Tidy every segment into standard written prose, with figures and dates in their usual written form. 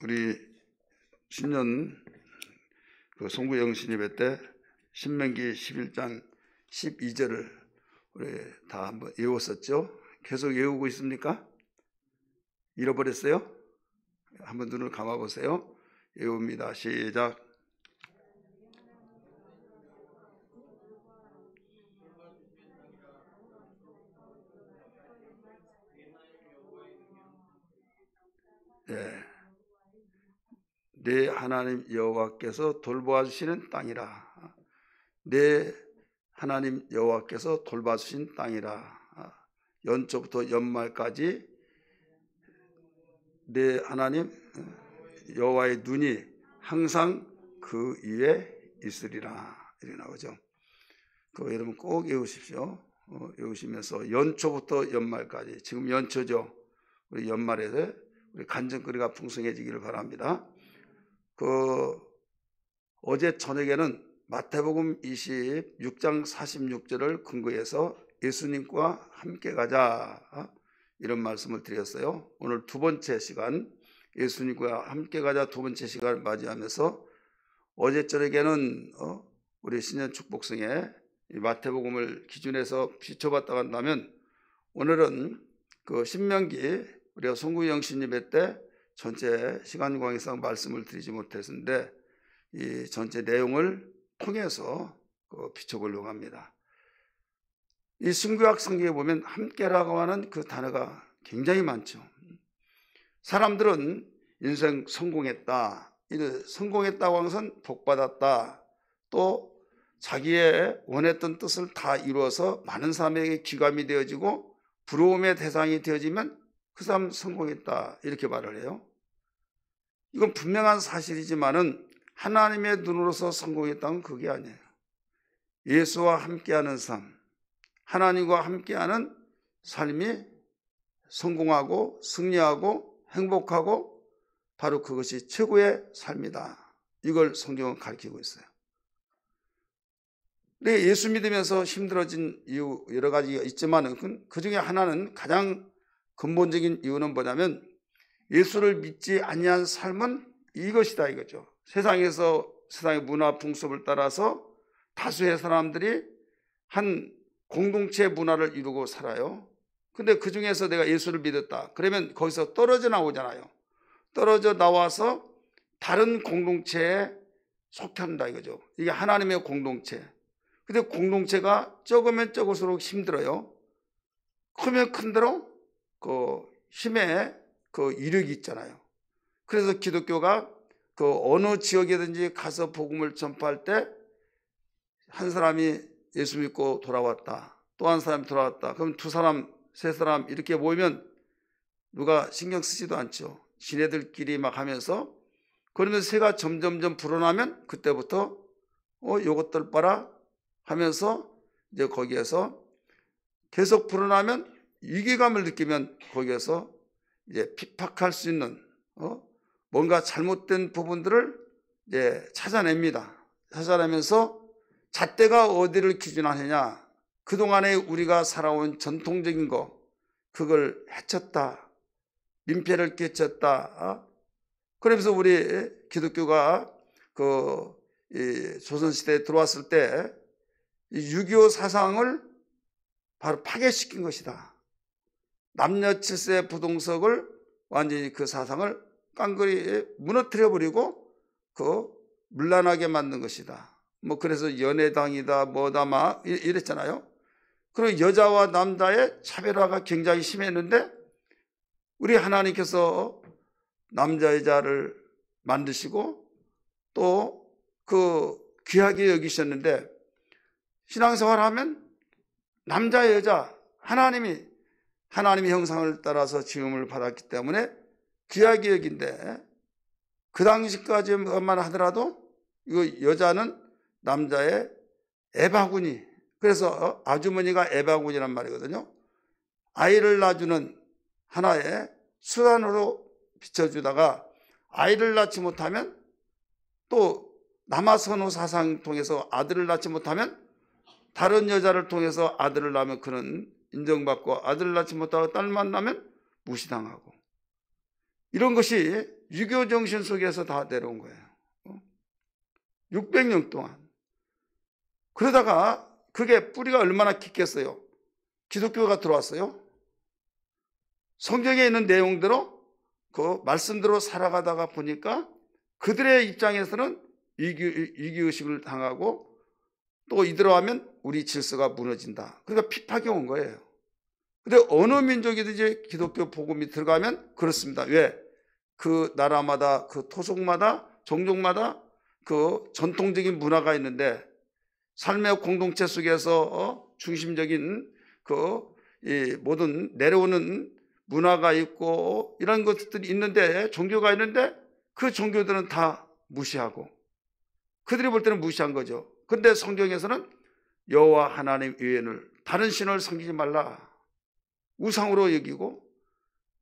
우리 신년 그 송구영신 예배 때 신명기 11장 12절을 우리 다 한번 외웠었죠? 계속 외우고 있습니까? 잃어버렸어요? 한번 눈을 감아보세요. 외웁니다. 시작. 내 하나님 여호와께서 돌보아주시는 땅이라. 내 하나님 여호와께서 돌봐주신 땅이라. 연초부터 연말까지 내 하나님 여호와의 눈이 항상 그 위에 있으리라. 이렇게 나오죠. 그거 여러분 꼭 외우십시오. 외우시면서 연초부터 연말까지, 지금 연초죠. 우리 연말에 우리 간증거리가 풍성해지기를 바랍니다. 어제 저녁에는 마태복음 26장 46절을 근거해서 예수님과 함께 가자, 이런 말씀을 드렸어요. 오늘 두 번째 시간, 예수님과 함께 가자 두 번째 시간을 맞이하면서 어제 저녁에는 우리 신년 축복성에 마태복음을 기준해서 비춰봤다고 한다면, 오늘은 그 신명기, 우리가 송구영신 예배 때 전체 시간 관계상 말씀을 드리지 못했는데 이 전체 내용을 통해서 비춰보려고 합니다. 이 신구약 성경에 보면 함께라고 하는 그 단어가 굉장히 많죠. 사람들은 인생 성공했다, 성공했다고 하는 것은 복받았다, 또 자기의 원했던 뜻을 다 이루어서 많은 사람에게 귀감이 되어지고 부러움의 대상이 되어지면 그 사람 성공했다, 이렇게 말을 해요. 이건 분명한 사실이지만은 하나님의 눈으로서 성공했다는 그게 아니에요. 예수와 함께하는 삶, 하나님과 함께하는 삶이 성공하고 승리하고 행복하고 바로 그것이 최고의 삶이다. 이걸 성경은 가르치고 있어요. 근데 예수 믿으면서 힘들어진 이유 여러 가지가 있지만 그 중에 하나는, 가장 근본적인 이유는 뭐냐면 예수를 믿지 아니한 삶은 이것이다, 이거죠. 세상의 문화 풍습을 따라서 다수의 사람들이 한 공동체 문화를 이루고 살아요. 근데 그 중에서 내가 예수를 믿었다 그러면 거기서 떨어져 나오잖아요. 떨어져 나와서 다른 공동체에 속한다, 이거죠. 이게 하나님의 공동체. 근데 공동체가 적으면 적을수록 힘들어요. 크면 큰 대로 그 힘의 그 이력이 있잖아요. 그래서 기독교가 그 어느 지역이든지 가서 복음을 전파할 때 한 사람이 예수 믿고 돌아왔다, 또 한 사람이 돌아왔다, 그럼 두 사람, 세 사람 이렇게 모이면 누가 신경 쓰지도 않죠. 지네들끼리 막 하면서, 그러면서 새가 점점점 불어나면 그때부터 요것들 봐라 하면서 이제 거기에서 계속 불어나면 위기감을 느끼면 거기에서 이제 핍박할 수 있는 뭔가 잘못된 부분들을 이제 찾아냅니다. 찾아내면서 잣대가 어디를 기준하느냐, 그동안에 우리가 살아온 전통적인 거, 그걸 해쳤다, 민폐를 끼쳤다. 그러면서 우리 기독교가 조선시대에 들어왔을 때 6.25 사상을 바로 파괴시킨 것이다. 남녀 칠세 부동석을 완전히 그 사상을 깡그리 무너뜨려버리고 문란하게 만든 것이다. 그래서 연애당이다, 뭐다, 막 이랬잖아요. 그리고 여자와 남자의 차별화가 굉장히 심했는데 우리 하나님께서 남자 여자를 만드시고 또 그 귀하게 여기셨는데, 신앙생활 하면 남자 여자, 하나님의 형상을 따라서 지음을 받았기 때문에 귀하게 여긴데, 그 당시까지만 하더라도 이거 여자는 남자의 애바구니, 그래서 아주머니가 애바구니란 말이거든요. 아이를 낳아주는 하나의 수단으로 비춰주다가 아이를 낳지 못하면, 또 남아선호 사상 통해서 아들을 낳지 못하면 다른 여자를 통해서 아들을 낳으면 그는 인정받고 아들 낳지 못하고 딸만 나면 무시당하고 이런 것이 유교 정신 속에서 다 내려온 거예요. 600년 동안. 그러다가 그게 뿌리가 얼마나 깊겠어요. 기독교가 들어왔어요. 성경에 있는 내용대로 그 말씀대로 살아가다가 보니까 그들의 입장에서는 위기의식을 당하고 또 이대로 하면 우리 질서가 무너진다. 그러니까 핍박이 온 거예요. 근데 어느 민족이든지 기독교 복음이 들어가면 그렇습니다. 왜? 그 나라마다 그 토속마다 종족마다 그 전통적인 문화가 있는데 삶의 공동체 속에서 중심적인 이 모든 내려오는 문화가 있고 이런 것들이 있는데 종교가 있는데 그 종교들은 다 무시하고 그들이 볼 때는 무시한 거죠. 근데 성경에서는 여호와 하나님 외에는 다른 신을 섬기지 말라. 우상으로 여기고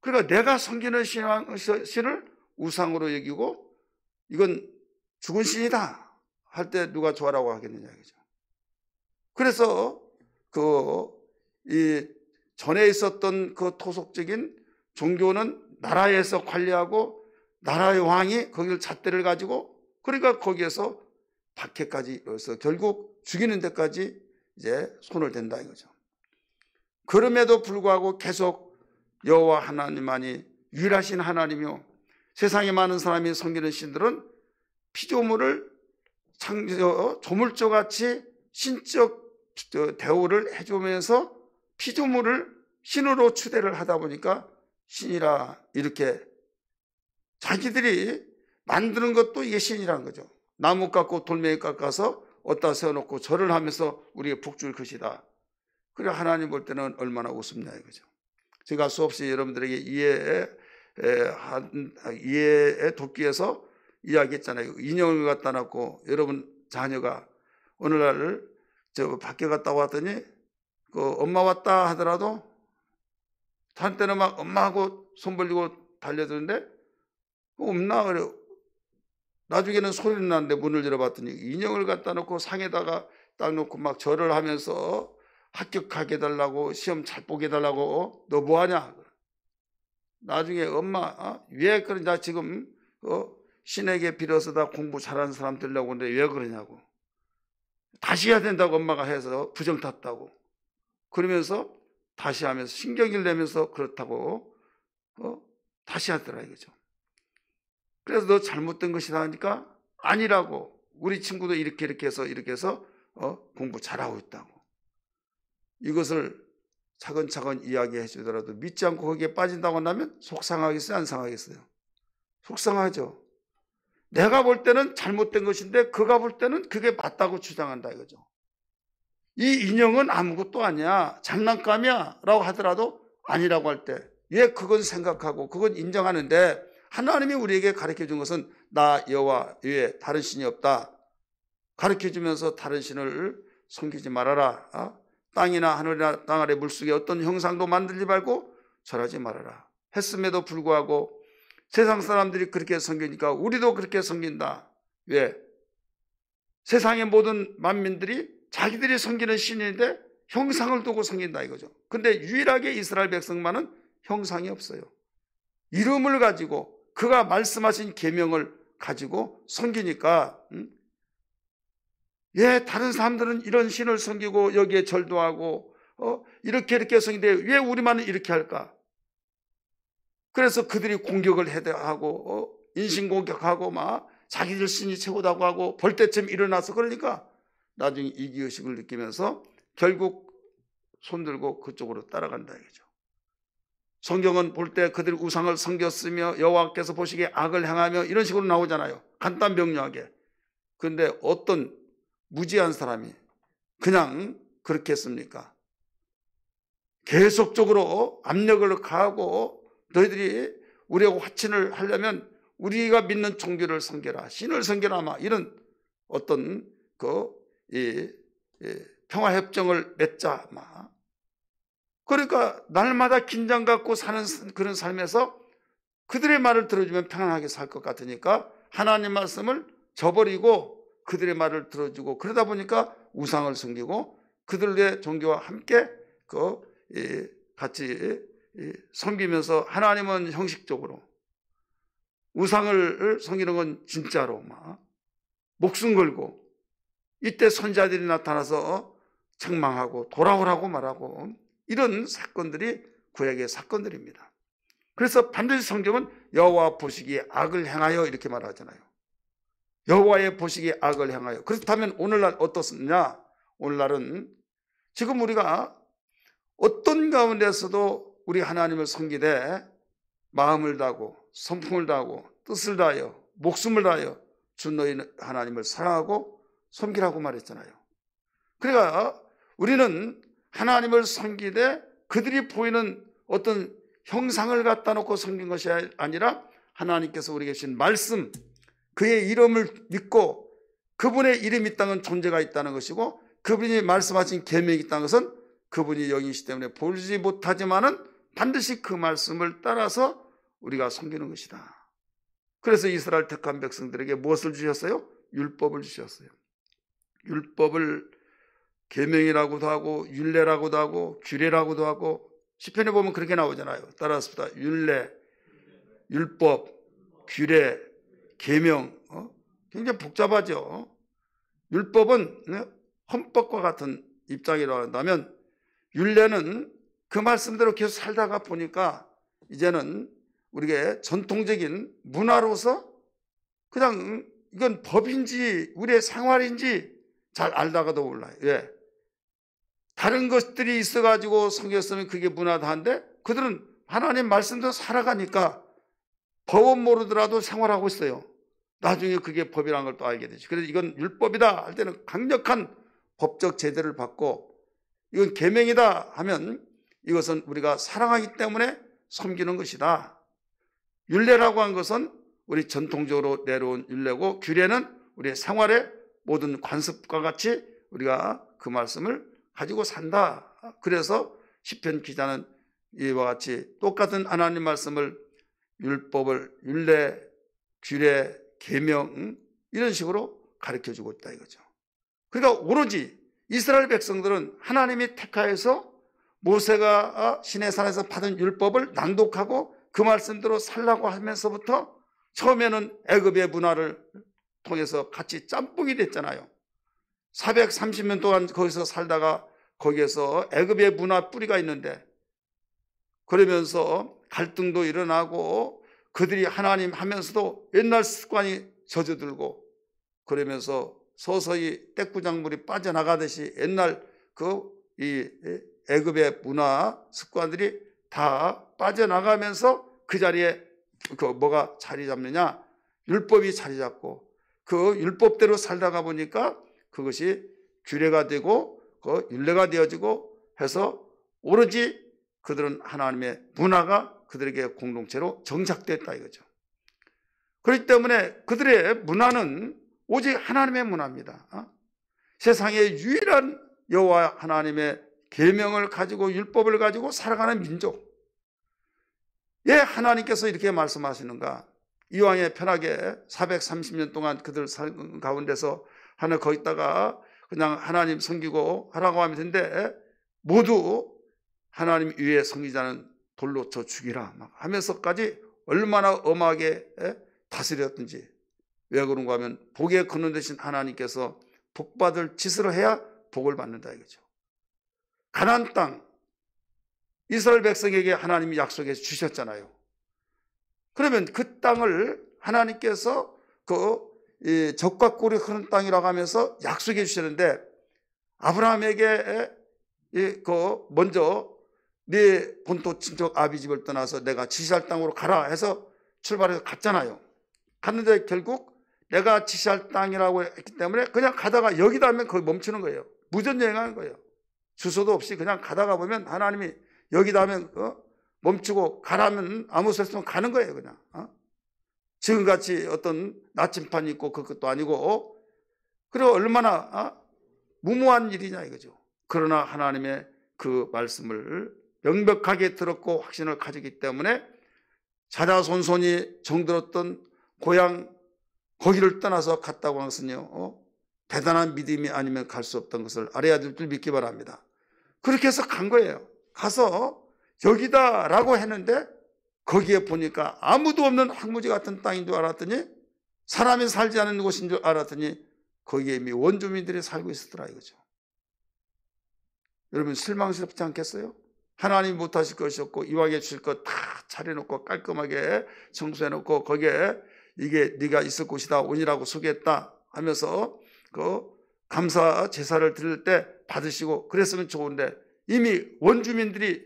그러니까 내가 섬기는 신을 우상으로 여기고 이건 죽은 신이다 할 때 누가 좋아라고 하겠느냐 이거죠. 그래서 이 전에 있었던 그 토속적인 종교는 나라에서 관리하고 나라의 왕이 거기를 잣대를 가지고 그러니까 거기에서 박해까지 해서 결국 죽이는 데까지 이제 손을 댄다 이거죠. 그럼에도 불구하고 계속 여호와 하나님만이 유일하신 하나님이요 세상에 많은 사람이 섬기는 신들은 피조물을 조물조같이 신적 대우를 해주면서 피조물을 신으로 추대를 하다 보니까 신이라 이렇게 자기들이 만드는 것도 이게 신이라는 거죠. 나무 깎고 돌멩이 깎아서 어디다 세워놓고 절을 하면서 우리가 복줄 것이다. 그래 하나님 볼 때는 얼마나 우습냐 이거죠. 제가 수없이 여러분들에게 이해의 도끼에서 이야기했잖아요. 인형을 갖다 놓고 여러분 자녀가 어느 날 저 밖에 갔다 왔더니 그 엄마 왔다 하더라도 한때는 막 엄마하고 손 벌리고 달려드는데 없나 그래. 나중에는 소리는 나는데 문을 열어봤더니 인형을 갖다 놓고 상에다가 딱 놓고 막 절을 하면서 합격하게 해달라고 시험 잘 보게 해달라고 너 뭐하냐. 나중에 엄마 왜 그러냐 지금 신에게 빌어서 다 공부 잘하는 사람 되려고 하는데 왜 그러냐고. 다시 해야 된다고 엄마가 해서 부정 탔다고. 그러면서 다시 하면서 신경질 내면서 그렇다고 다시 하더라 이거죠. 그래서 너 잘못된 것이다 하니까 아니라고. 우리 친구도 이렇게 해서 공부 잘하고 있다고. 이것을 차근차근 이야기해 주더라도 믿지 않고 거기에 빠진다고 한다면 속상하겠어요? 안 상하겠어요? 속상하죠. 내가 볼 때는 잘못된 것인데 그가 볼 때는 그게 맞다고 주장한다 이거죠. 이 인형은 아무것도 아니야. 장난감이야 라고 하더라도 아니라고 할 때 왜 그건 생각하고 그건 인정하는데 하나님이 우리에게 가르쳐 준 것은 나 여호와 외에 다른 신이 없다. 가르쳐 주면서 다른 신을 섬기지 말아라. 땅이나 하늘이나 땅 아래 물속에 어떤 형상도 만들지 말고 절하지 말아라. 했음에도 불구하고 세상 사람들이 그렇게 섬기니까 우리도 그렇게 섬긴다. 왜? 세상의 모든 만민들이 자기들이 섬기는 신인데 형상을 두고 섬긴다 이거죠. 근데 유일하게 이스라엘 백성만은 형상이 없어요. 이름을 가지고 그가 말씀하신 계명을 가지고 섬기니까 왜 다른 사람들은 이런 신을 섬기고 여기에 절도 하고 이렇게 섬기는데 왜 우리만은 이렇게 할까? 그래서 그들이 공격을 하고 인신공격하고 막 자기들 신이 최고다고 하고 볼 때쯤 일어나서 그러니까 나중에 이기의식을 느끼면서 결국 손들고 그쪽으로 따라간다 이거죠. 성경은 볼 때 그들이 우상을 섬겼으며 여호와께서 보시기에 악을 행하며 이런 식으로 나오잖아요. 간단 명료하게. 그런데 어떤 무지한 사람이 그냥 그렇게 했습니까? 계속적으로 압력을 가하고 너희들이 우리하고 화친을 하려면 우리가 믿는 종교를 섬겨라. 신을 섬겨라. 막 이런 어떤 평화협정을 맺자. 막. 그러니까 날마다 긴장 갖고 사는 그런 삶에서 그들의 말을 들어주면 편안하게 살 것 같으니까 하나님 말씀을 저버리고 그들의 말을 들어주고 그러다 보니까 우상을 섬기고 그들의 종교와 함께 같이 섬기면서 하나님은 형식적으로, 우상을 섬기는 건 진짜로 막 목숨 걸고, 이때 선지자들이 나타나서 책망하고 돌아오라고 말하고, 이런 사건들이 구약의 사건들입니다. 그래서 반드시 성경은 여호와 보시기에 악을 행하여 이렇게 말하잖아요. 여호와의 보시기에 악을 행하여. 그렇다면 오늘날 어떻느냐? 오늘날은 지금 우리가 어떤 가운데서도 우리 하나님을 섬기되 마음을 다하고 성품을 다하고 뜻을 다하여 목숨을 다하여 주 너희 하나님을 사랑하고 섬기라고 말했잖아요. 그러니까 우리는 하나님을 섬기되 그들이 보이는 어떤 형상을 갖다 놓고 섬긴 것이 아니라 하나님께서 우리에게 주신 말씀, 그의 이름을 믿고 그분의 이름이 있다는 존재가 있다는 것이고, 그분이 말씀하신 계명이 있다는 것은 그분이 영이시기 때문에 보지 못하지만은 반드시 그 말씀을 따라서 우리가 섬기는 것이다. 그래서 이스라엘 택한 백성들에게 무엇을 주셨어요? 율법을 주셨어요. 율법을 계명이라고도 하고 율례라고도 하고 규례라고도 하고, 시편에 보면 그렇게 나오잖아요. 따라서 율례, 율법, 규례, 계명, 굉장히 복잡하죠. 율법은 헌법과 같은 입장이라고 한다면, 율례는 그 말씀대로 계속 살다가 보니까 이제는 우리에게 전통적인 문화로서 그냥 이건 법인지 우리의 생활인지 잘 알다가도 몰라요. 왜? 다른 것들이 있어가지고 섬겼으면 그게 문화다 한데, 그들은 하나님 말씀대로 살아가니까 법은 모르더라도 생활하고 있어요. 나중에 그게 법이라는 걸 또 알게 되죠. 그래서 이건 율법이다 할 때는 강력한 법적 제재를 받고, 이건 계명이다 하면 이것은 우리가 사랑하기 때문에 섬기는 것이다. 율례라고 한 것은 우리 전통적으로 내려온 율례고, 규례는 우리의 생활의 모든 관습과 같이 우리가 그 말씀을 가지고 산다. 그래서 시편 기자는 이와 같이 똑같은 하나님 말씀을 율법을 율례, 규례, 계명 이런 식으로 가르쳐주고 있다 이거죠. 그러니까 오로지 이스라엘 백성들은 하나님이 택하여서 모세가 시내산에서 받은 율법을 낭독하고 그 말씀대로 살라고 하면서부터 처음에는 애굽의 문화를 통해서 같이 짬뽕이 됐잖아요. 430년 동안 거기서 살다가 거기에서 애굽의 문화 뿌리가 있는데, 그러면서 갈등도 일어나고 그들이 하나님 하면서도 옛날 습관이 젖어들고, 그러면서 서서히 떼꾸작물이 빠져나가듯이 옛날 이 애굽의 문화 습관들이 다 빠져나가면서 그 자리에 뭐가 자리 잡느냐? 율법이 자리 잡고, 그 율법대로 살다가 보니까 그것이 규례가 되고 그 율례가 되어지고 해서 오로지 그들은 하나님의 문화가 그들에게 공동체로 정착됐다 이거죠. 그렇기 때문에 그들의 문화는 오직 하나님의 문화입니다. 세상의 유일한 여호와 하나님의 계명을 가지고 율법을 가지고 살아가는 민족. 왜 하나님께서 이렇게 말씀하시는가? 이왕에 편하게 430년 동안 그들 살 가운데서 하나 거기다가 그냥 하나님 섬기고 하라고 하면 되는데, 모두 하나님 위에 섬기자는 돌로 쳐 죽이라 막 하면서까지 얼마나 엄하게 다스렸든지. 왜 그런가 하면 복에 근원 되신 하나님께서 복받을 짓을 해야 복을 받는다 이거죠. 가나안 땅, 이스라엘 백성에게 하나님이 약속해서 주셨잖아요. 그러면 그 땅을 하나님께서 적과 꿀이 흐르는 땅이라고 하면서 약속해 주셨는데, 아브라함에게 먼저 네 본토 친척 아비 집을 떠나서 내가 지시할 땅으로 가라 해서 출발해서 갔잖아요. 갔는데 결국 내가 지시할 땅이라고 했기 때문에 그냥 가다가 여기다 하면 거기 멈추는 거예요. 무전여행하는 거예요. 주소도 없이 그냥 가다가 보면 하나님이 여기다 하면 멈추고 가라면 아무 소리 없으면 가는 거예요. 그냥 지금같이 어떤 나침판이 있고 그것도 아니고, 그리고 얼마나 무모한 일이냐 이거죠. 그러나 하나님의 그 말씀을 명백하게 들었고 확신을 가지기 때문에 자자손손이 정들었던 고향 거기를 떠나서 갔다고 하는 것은요, 대단한 믿음이 아니면 갈 수 없던 것을 알아야 될 줄 믿기 바랍니다. 그렇게 해서 간 거예요. 가서 여기다라고 했는데 거기에 보니까 아무도 없는 황무지 같은 땅인 줄 알았더니, 사람이 살지 않은 곳인 줄 알았더니 거기에 이미 원주민들이 살고 있었더라 이거죠. 여러분 실망스럽지 않겠어요? 하나님이 못하실 것이었고 이왕에 주실 것 다 차려놓고 깔끔하게 청소해놓고 거기에 이게 네가 있을 곳이다 오니라고 소개했다 하면서 그 감사 제사를 드릴 때 받으시고 그랬으면 좋은데, 이미 원주민들이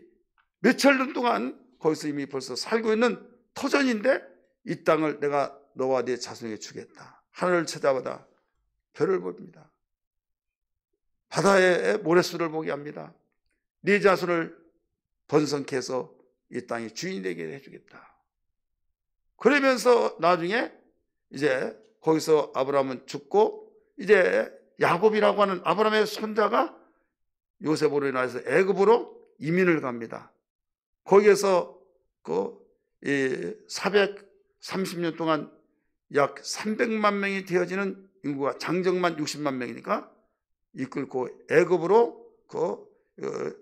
몇천 년 동안 거기서 이미 벌써 살고 있는 터전인데 이 땅을 내가 너와 네 자손에게 주겠다. 하늘을 쳐다보다 별을 봅니다. 바다의 모래수를 보게 합니다. 네 자손을 번성케 해서 이 땅의 주인이 되게 해주겠다. 그러면서 나중에 이제 거기서 아브라함은 죽고 이제 야곱이라고 하는 아브라함의 손자가 요셉으로 인해서 애굽으로 이민을 갑니다. 거기에서 그 430년 동안 약 300만 명이 되어지는 인구가 장정만 60만 명이니까 이끌고 애굽으로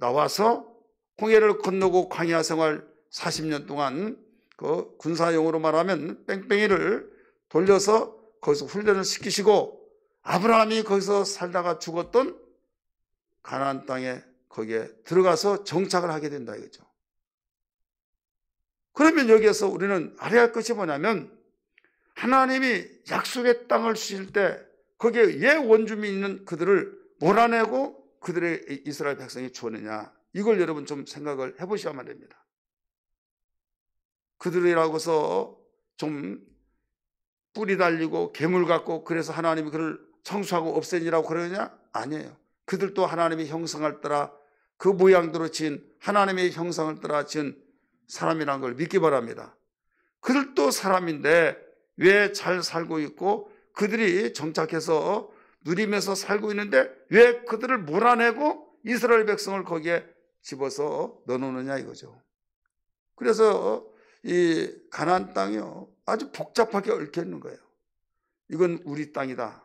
나와서 홍해를 건너고 광야 생활 40년 동안 그 군사용어로 말하면 뺑뺑이를 돌려서 거기서 훈련을 시키시고, 아브라함이 거기서 살다가 죽었던 가나안 땅에 거기에 들어가서 정착을 하게 된다 이거죠. 그러면 여기에서 우리는 알아야 할 것이 뭐냐면, 하나님이 약속의 땅을 주실 때 거기에 예 원주민이 있는 그들을 몰아내고 그들의 이스라엘 백성이 주었느냐, 이걸 여러분 좀 생각을 해보셔야만 됩니다. 그들이라고서 좀 뿌리 달리고 괴물 같고 그래서 하나님이 그를 청소하고 없애니라고 그러느냐? 아니에요. 그들도 하나님의 형상을 따라 그 모양대로 지은, 하나님의 형상을 따라 지은 사람이라는 걸 믿기 바랍니다. 그들도 사람인데 왜 잘 살고 있고 그들이 정착해서 누리면서 살고 있는데 왜 그들을 몰아내고 이스라엘 백성을 거기에 집어서 넣어놓느냐 이거죠. 그래서 이 가나안 땅이요 아주 복잡하게 얽혀 있는 거예요. 이건 우리 땅이다.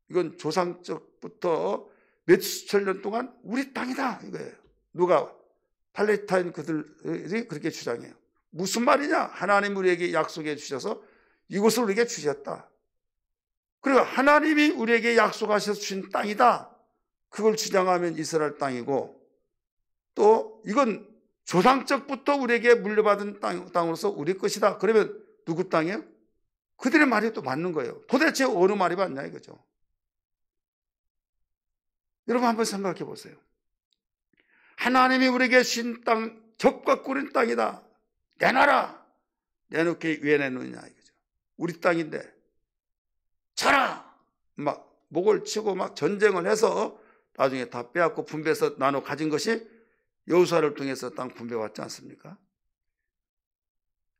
이건 조상적부터 몇 수천 년 동안 우리 땅이다 이거예요. 누가? 팔레스타인 그들이 그렇게 주장해요. 무슨 말이냐? 하나님 우리에게 약속해 주셔서 이곳을 우리에게 주셨다. 그리고 하나님이 우리에게 약속하셔서 주신 땅이다. 그걸 주장하면 이스라엘 땅이고, 또 이건 조상적부터 우리에게 물려받은 땅으로서 우리 것이다. 그러면 누구 땅이에요? 그들의 말이 또 맞는 거예요. 도대체 어느 말이 맞냐 이거죠. 여러분 한번 생각해 보세요. 하나님이 우리에게 주신 땅, 적과 꿀인 땅이다. 내놔라. 내놓게 왜 내놓느냐 이거죠. 우리 땅인데 쳐라. 막 목을 치고 막 전쟁을 해서 나중에 다 빼앗고 분배해서 나눠 가진 것이 여호수아를 통해서 땅 분배받지 않습니까?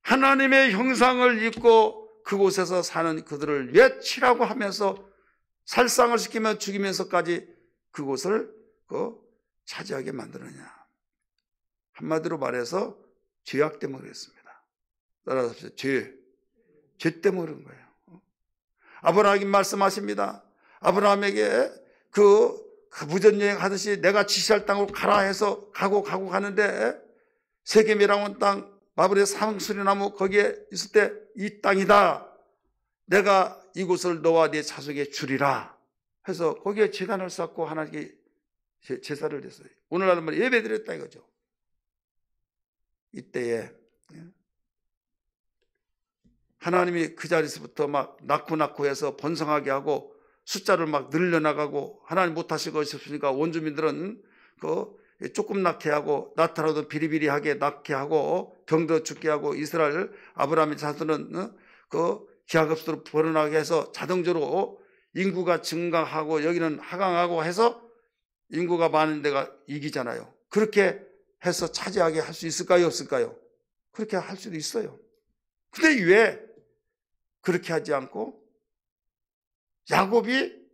하나님의 형상을 입고 그곳에서 사는 그들을 왜 치라고 하면서 살상을 시키며 죽이면서까지 그곳을 차지하게 만드느냐. 한마디로 말해서 죄악 때문에 그랬습니다. 따라서 죄 때문에 그런 거예요. 아브라함이 말씀하십니다. 아브라함에게 그 무전여행 하듯이 내가 지시할 땅으로 가라 해서 가는데 세겜이라는 땅, 마블의 상수리나무 거기에 있을 때 이 땅이다. 내가 이곳을 너와 네 자손에게 주리라 해서 거기에 제단을 쌓고 하나님께 제사를 했어요. 오늘날은 말 예배 드렸다 이거죠. 이때에 하나님이 그 자리에서부터 막 낳고 해서 번성하게 하고 숫자를 막 늘려나가고, 하나님 못하실 것이 없으니까 원주민들은 조금 낳게 하고 나타나도 비리비리하게 낳게 하고 병들어 죽게 하고, 이스라엘 아브라함의 자손은 기하급수로 벌어나게 해서 자동적으로 인구가 증가하고 여기는 하강하고 해서 인구가 많은 데가 이기잖아요. 그렇게 해서 차지하게 할 수 있을까요? 없을까요? 그렇게 할 수도 있어요. 근데 왜 그렇게 하지 않고 야곱이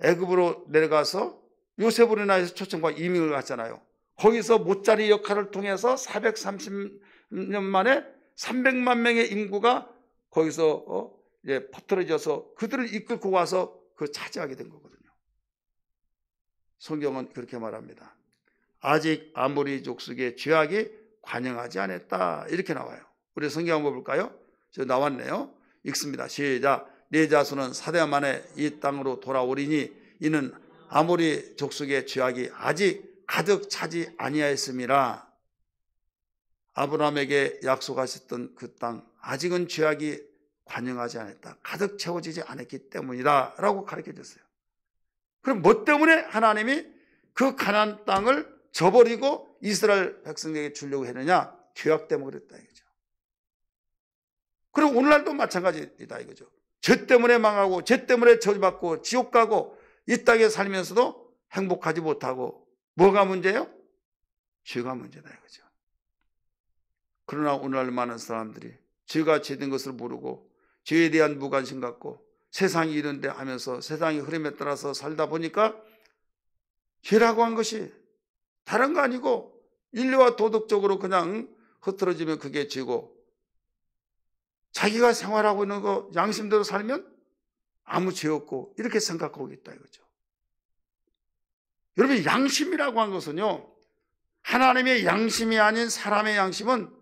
애굽으로 내려가서 요셉으로 인해서 초청과 이민을 갔잖아요. 거기서 못자리 역할을 통해서 430년 만에 300만 명의 인구가 거기서 이제 퍼뜨려져서 그들을 이끌고 와서 차지하게 된 거거든요. 성경은 그렇게 말합니다. 아직 아모리 족속의 죄악이 관영하지 않았다. 이렇게 나와요. 우리 성경 한번 볼까요? 저 나왔네요. 읽습니다. 시작. 네 자손은 사대 만에 이 땅으로 돌아오리니 이는 아모리 족속의 죄악이 아직 가득 차지 아니하였음이라. 아브라함에게 약속하셨던 그 땅 아직은 죄악이 관영하지 않았다. 가득 채워지지 않았기 때문이다 라고 가르쳐 줬어요. 그럼 뭐 때문에 하나님이 그 가나안 땅을 저버리고 이스라엘 백성에게 주려고 했느냐? 죄악 때문에 그랬다 이거죠. 그리고 오늘날도 마찬가지이다 이거죠. 죄 때문에 망하고 죄 때문에 저주받고 지옥 가고 이 땅에 살면서도 행복하지 못하고 뭐가 문제예요? 죄가 문제다 이거죠. 그러나 오늘날 많은 사람들이 죄가 죄된 것을 모르고 죄에 대한 무관심 갖고 세상이 이런데 하면서 세상의 흐름에 따라서 살다 보니까 죄라고 한 것이 다른 거 아니고 인류와 도덕적으로 그냥 흐트러지면 그게 죄고 자기가 생활하고 있는 거 양심대로 살면 아무 죄 없고 이렇게 생각하고 있다 이거죠. 여러분 양심이라고 한 것은요 하나님의 양심이 아닌 사람의 양심은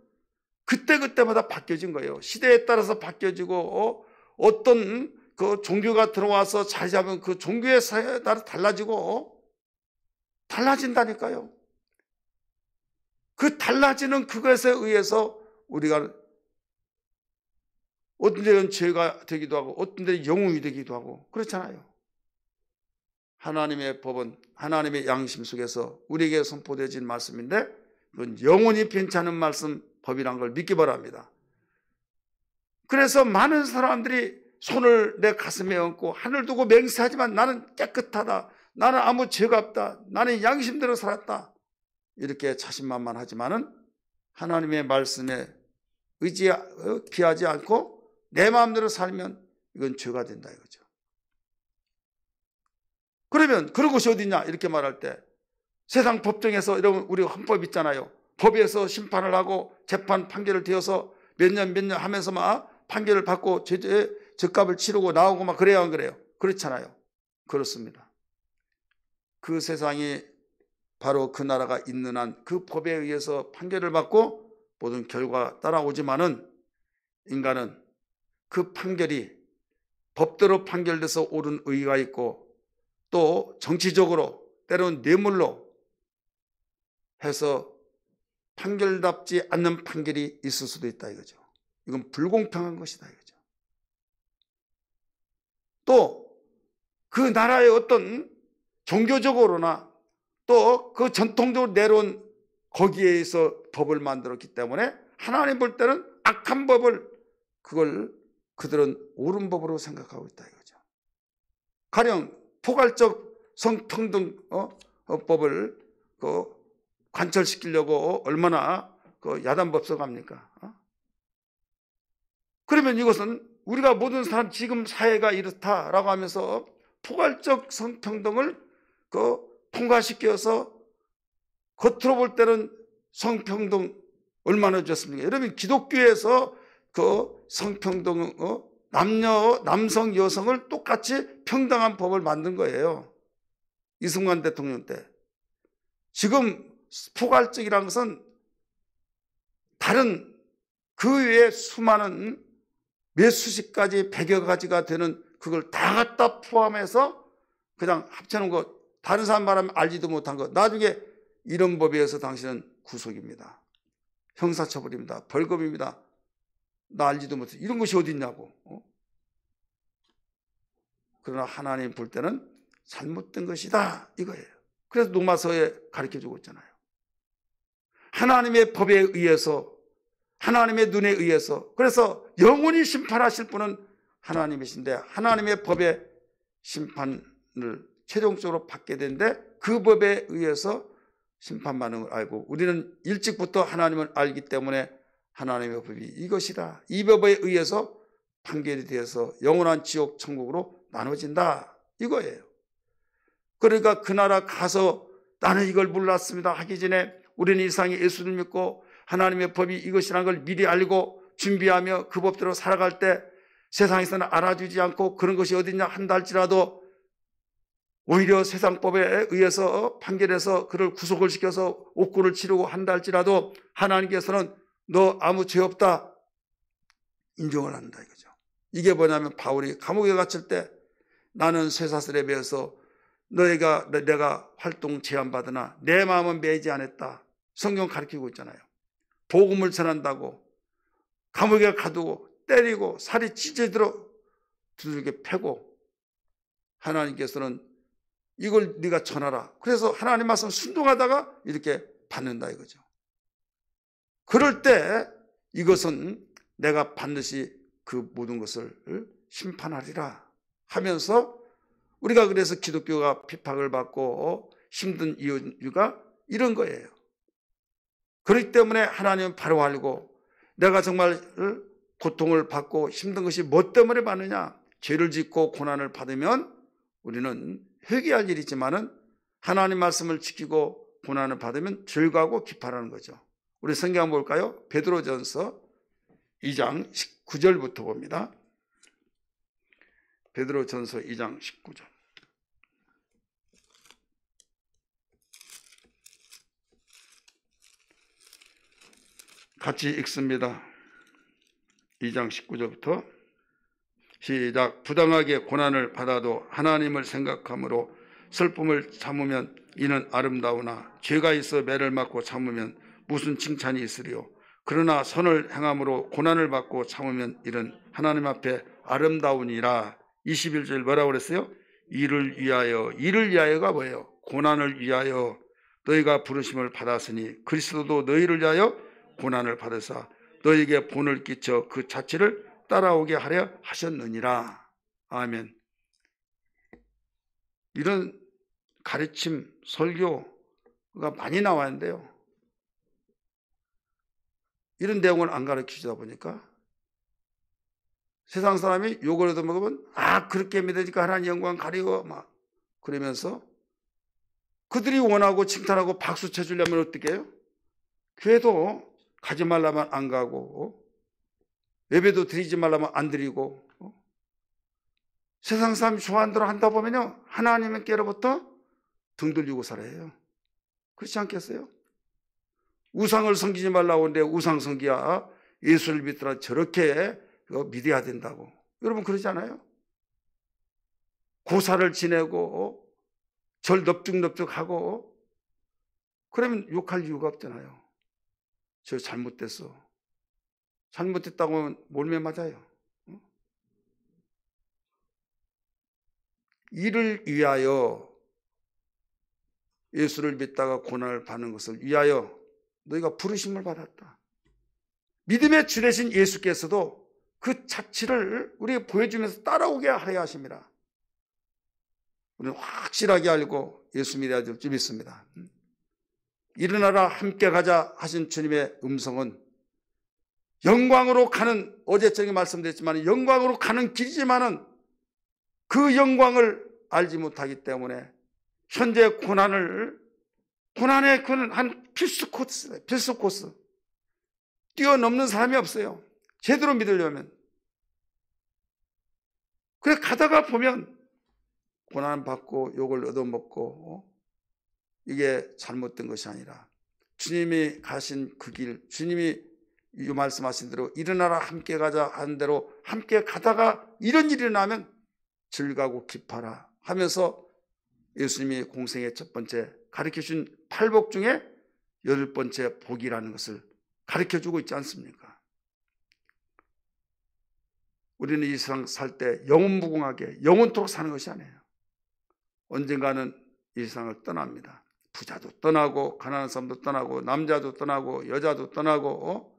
그때그때마다 바뀌어진 거예요. 시대에 따라서 바뀌어지고 어떤 그 종교가 들어와서 자리 잡으면 그 종교에 따라 달라지고 달라진다니까요. 그 달라지는 그것에 의해서 우리가 어떤 데는 죄가 되기도 하고 어떤 데는 영웅이 되기도 하고 그렇잖아요. 하나님의 법은 하나님의 양심 속에서 우리에게 선포되어진 말씀인데 그건 영원히 변찮은 말씀 법이란 걸 믿기 바랍니다. 그래서 많은 사람들이 손을 내 가슴에 얹고 하늘 두고 맹세하지만 나는 깨끗하다. 나는 아무 죄가 없다. 나는 양심대로 살았다. 이렇게 자신만만하지만은 하나님의 말씀에 기하지 않고 내 마음대로 살면 이건 죄가 된다 이거죠. 그러면 그런 것이 어디냐 이렇게 말할 때 세상 법정에서 이런 우리 헌법 있잖아요. 법에서 심판을 하고 재판 판결을 되어서 몇 년 하면서 막 판결을 받고 죗값을 치르고 나오고 막 그래야 안 그래요? 그렇잖아요. 그렇습니다. 그 세상이 바로 그 나라가 있는 한 그 법에 의해서 판결을 받고 모든 결과가 따라오지만은 인간은 그 판결이 법대로 판결돼서 옳은 의의가 있고 또 정치적으로 때로는 뇌물로 해서 판결답지 않는 판결이 있을 수도 있다 이거죠. 이건 불공평한 것이다 이거죠. 또 그 나라의 어떤 종교적으로나 또 그 전통적으로 내려온 거기에서 법을 만들었기 때문에 하나님 볼 때는 악한 법을 그걸 그들은 옳은 법으로 생각하고 있다 이거죠. 가령 포괄적 성평등 법을 관철시키려고 얼마나 야단법석합니까? 그러면 이것은 우리가 모든 사람 지금 사회가 이렇다라고 하면서 포괄적 성평등을 통과시켜서 겉으로 볼 때는 성평등 얼마나 좋습니까? 여러분 기독교에서 성평등 남성 여성을 똑같이 평등한 법을 만든 거예요. 이승만 대통령 때. 지금 포괄적이라는 것은 다른 그 외에 수많은 몇 수십 가지 100여 가지가 되는 그걸 다 갖다 포함해서 그냥 합쳐놓은 거 다른 사람 말하면 알지도 못한 거 나중에 이런 법에 의해서 당신은 구속입니다. 형사처벌입니다. 벌금입니다. 나 알지도 못해. 이런 것이 어디 있냐고. 그러나 하나님 볼 때는 잘못된 것이다 이거예요. 그래서 로마서에 가르쳐주고 있잖아요. 하나님의 법에 의해서 하나님의 눈에 의해서 그래서 영원히 심판하실 분은 하나님이신데 하나님의 법의 심판을 최종적으로 받게 되는데 그 법에 의해서 심판받는 걸 알고 우리는 일찍부터 하나님을 알기 때문에 하나님의 법이 이것이다. 이 법에 의해서 판결이 되어서 영원한 지옥 천국으로 나눠진다 이거예요. 그러니까 그 나라 가서 나는 이걸 몰랐습니다 하기 전에 우리는 이 세상에 예수를 믿고 하나님의 법이 이것이라는 걸 미리 알고 준비하며 그 법대로 살아갈 때 세상에서는 알아주지 않고 그런 것이 어딨냐 한다 할지라도 오히려 세상법에 의해서 판결해서 그를 구속을 시켜서 옥고를 치르고 한다 할지라도 하나님께서는 너 아무 죄 없다 인정을 한다 이거죠. 이게 뭐냐면 바울이 감옥에 갇힐 때 나는 쇠사슬에 매여서 내가 활동 제한받으나 내 마음은 매이지 않았다. 성경 가르치고 있잖아요. 복음을 전한다고 감옥에 가두고 때리고 살이 찢어들어 두들겨 패고 하나님께서는 이걸 네가 전하라. 그래서 하나님 말씀 순종하다가 이렇게 받는다 이거죠. 그럴 때 이것은 내가 반드시 그 모든 것을 심판하리라 하면서 우리가 그래서 기독교가 핍박을 받고 힘든 이유가 이런 거예요. 그렇기 때문에 하나님은 바로 알고 내가 정말 고통을 받고 힘든 것이 뭐 때문에 받느냐? 죄를 짓고 고난을 받으면 우리는 회개할 일이지만은 하나님 말씀을 지키고 고난을 받으면 즐거워하고 기뻐하는 거죠. 우리 성경 한번 볼까요? 베드로전서 2장 19절부터 봅니다. 베드로전서 2장 19절. 같이 읽습니다. 2장 19절부터 시작. 부당하게 고난을 받아도 하나님을 생각함으로 슬픔을 참으면 이는 아름다우나 죄가 있어 매를 맞고 참으면 무슨 칭찬이 있으리요. 그러나 선을 행함으로 고난을 받고 참으면 이는 하나님 앞에 아름다우니라. 21절 뭐라고 그랬어요? 이를 위하여가 뭐예요? 고난을 위하여 너희가 부르심을 받았으니 그리스도도 너희를 위하여 고난을 받으사 너희에게 본을 끼쳐 그 자취를 따라오게 하려 하셨느니라. 아멘. 이런 가르침, 설교가 많이 나왔는데요. 이런 내용을 안 가르치다 보니까 세상 사람이 욕을 해도 먹으면 그렇게 믿으니까 하나님 영광 가리고 막 그러면서 그들이 원하고 칭찬하고 박수 쳐주려면 어떻게 해요? 교회도 가지 말라면 안 가고 예배도 드리지 말라면 안 드리고 세상 사람이 좋아하는 대로 한다 보면요 하나님께로부터 등 돌리고 살아요. 그렇지 않겠어요? 우상을 섬기지 말라고 하는데 우상 섬기야 예수를 믿더라 저렇게 믿어야 된다고. 여러분 그러지 않아요? 고사를 지내고 절 넙죽넙죽하고 그러면 욕할 이유가 없잖아요. 저 잘못됐어. 잘못됐다고 하면 몰매 맞아요. 이를 위하여 예수를 믿다가 고난을 받는 것을 위하여 너희가 부르심을 받았다. 믿음의 주 되신 예수께서도 그 자취를 우리에게 보여주면서 따라오게 하려 하십니다. 우리는 확실하게 알고 예수 믿어야 될 줄 믿습니다. 일어나라 함께 가자 하신 주님의 음성은 영광으로 가는, 어제 저기 말씀드렸지만 영광으로 가는 길이지만은 그 영광을 알지 못하기 때문에 현재 고난의 그는 한 필수 코스, 뛰어넘는 사람이 없어요. 제대로 믿으려면. 그래 가다가 보면 고난받고 욕을 얻어먹고 이게 잘못된 것이 아니라 주님이 가신 그 길, 주님이 이 말씀하신 대로 일어나라 함께 가자 하는 대로 함께 가다가 이런 일이 일어나면 즐거워 기뻐하라 하면서 예수님이 공생의 첫 번째 가르쳐준 8복 중에 8번째 복이라는 것을 가르쳐주고 있지 않습니까? 우리는 이 세상 살 때 영원무궁하게 영원토록 사는 것이 아니에요. 언젠가는 이 세상을 떠납니다. 부자도 떠나고 가난한 사람도 떠나고 남자도 떠나고 여자도 떠나고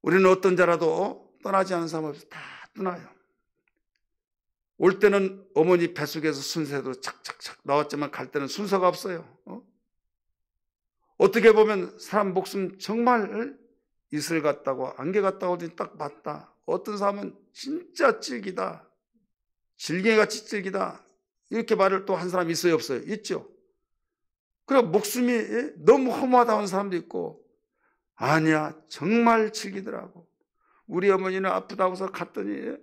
우리는 어떤 자라도 떠나지 않은 사람 없이 다 떠나요. 올 때는 어머니 뱃속에서 순서대로 착착착 나왔지만 갈 때는 순서가 없어요. 어떻게 보면 사람 목숨 정말 이슬 같다고 안개 같다고 딱 맞다. 어떤 사람은 진짜 질기다. 질갱이같이 질기다. 이렇게 말을 또 한 사람이 있어요 없어요? 있죠. 그래 목숨이 너무 허무하다고 하는 사람도 있고 아니야 정말 질기더라고. 우리 어머니는 아프다고 해서 갔더니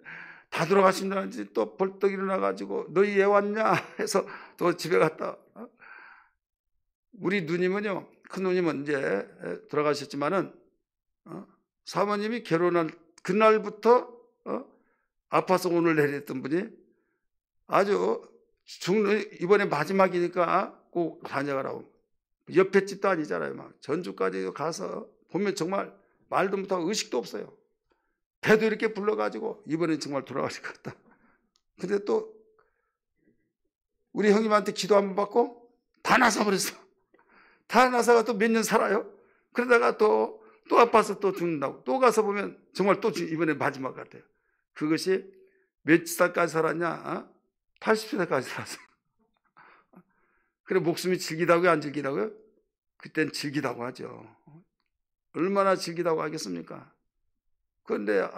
다 돌아가신다는지 또 벌떡 일어나가지고 너희 왜 왔냐 해서 또 집에 갔다. 우리 누님은요, 큰 누님은 이제 돌아가셨지만은 사모님이 결혼한 그날부터 아파서 오늘 내렸던 분이 아주 이번에 마지막이니까 꼭 다녀가라고. 옆에 집도 아니잖아요. 막 전주까지 가서 보면 정말 말도 못하고 의식도 없어요. 배도 이렇게 불러가지고 이번엔 정말 돌아가실 것 같다. 근데 또 우리 형님한테 기도 한번 받고 다 나서버렸어. 다 나서가 또 몇 년 살아요. 그러다가 또 아파서 또 죽는다고. 또 가서 보면 정말 또 이번에 마지막 같아요. 그것이 몇 살까지 살았냐? 80세까지 살았어요. 그래 목숨이 질기다고요? 안 질기다고요? 그땐 질기다고 하죠. 얼마나 질기다고 하겠습니까? 그런데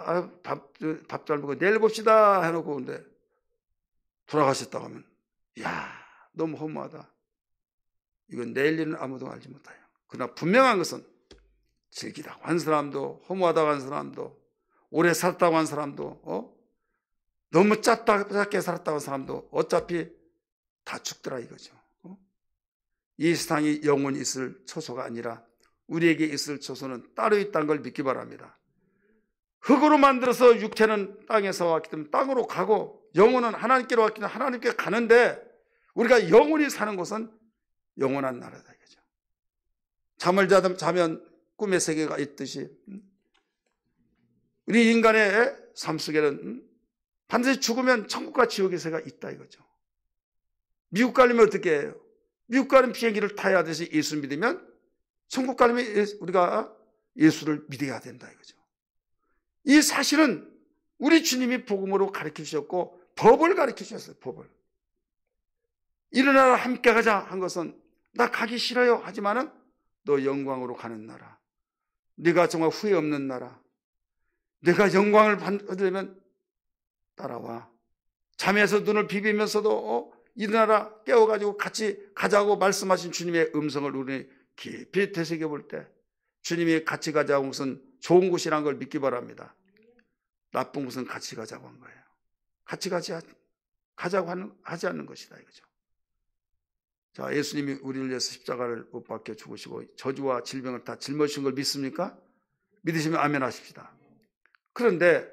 밥 잘 먹고 내일 봅시다 해놓고 근데 돌아가셨다고 하면 이야 너무 허무하다. 이건 내일 일은 아무도 알지 못해요. 그러나 분명한 것은 즐기다고 한 사람도 허무하다고 한 사람도 오래 살았다고 한 사람도 너무 짧게 살았다고 한 사람도 어차피 다 죽더라 이거죠. 이 세상이 영원히 있을 처소가 아니라 우리에게 있을 처소는 따로 있다는 걸 믿기 바랍니다. 흙으로 만들어서 육체는 땅에서 왔기 때문에 땅으로 가고 영혼은 하나님께로 왔기 때문에 하나님께 가는데 우리가 영원히 사는 곳은 영원한 나라다 이거죠. 잠을 자면 꿈의 세계가 있듯이 우리 인간의 삶 속에는 반드시 죽으면 천국과 지옥의 세계가 있다 이거죠. 미국 가려면 어떻게 해요? 미국 가는 비행기를 타야 되지 예수 믿으면 천국 가려면 우리가 예수를 믿어야 된다 이거죠. 이 사실은 우리 주님이 복음으로 가르쳐 주셨고 법을 가르쳐 주셨어요. 법을. 일어나라 함께 가자 한 것은 나 가기 싫어요 하지만은 너 영광으로 가는 나라, 네가 정말 후회 없는 나라, 내가 영광을 받으려면 따라와. 잠에서 눈을 비비면서도 일어나라 깨워가지고 같이 가자고 말씀하신 주님의 음성을 우리 깊이 되새겨볼 때 주님이 같이 가자고 것은 좋은 곳이라는 걸 믿기 바랍니다. 나쁜 곳은 같이 가자고 한 거예요. 같이 가자고 하지 않는 것이다 이거죠. 자, 예수님이 우리를 위해서 십자가를 못 박혀 죽으시고 저주와 질병을 다 짊어지신 걸 믿습니까? 믿으시면 아멘 하십시다. 그런데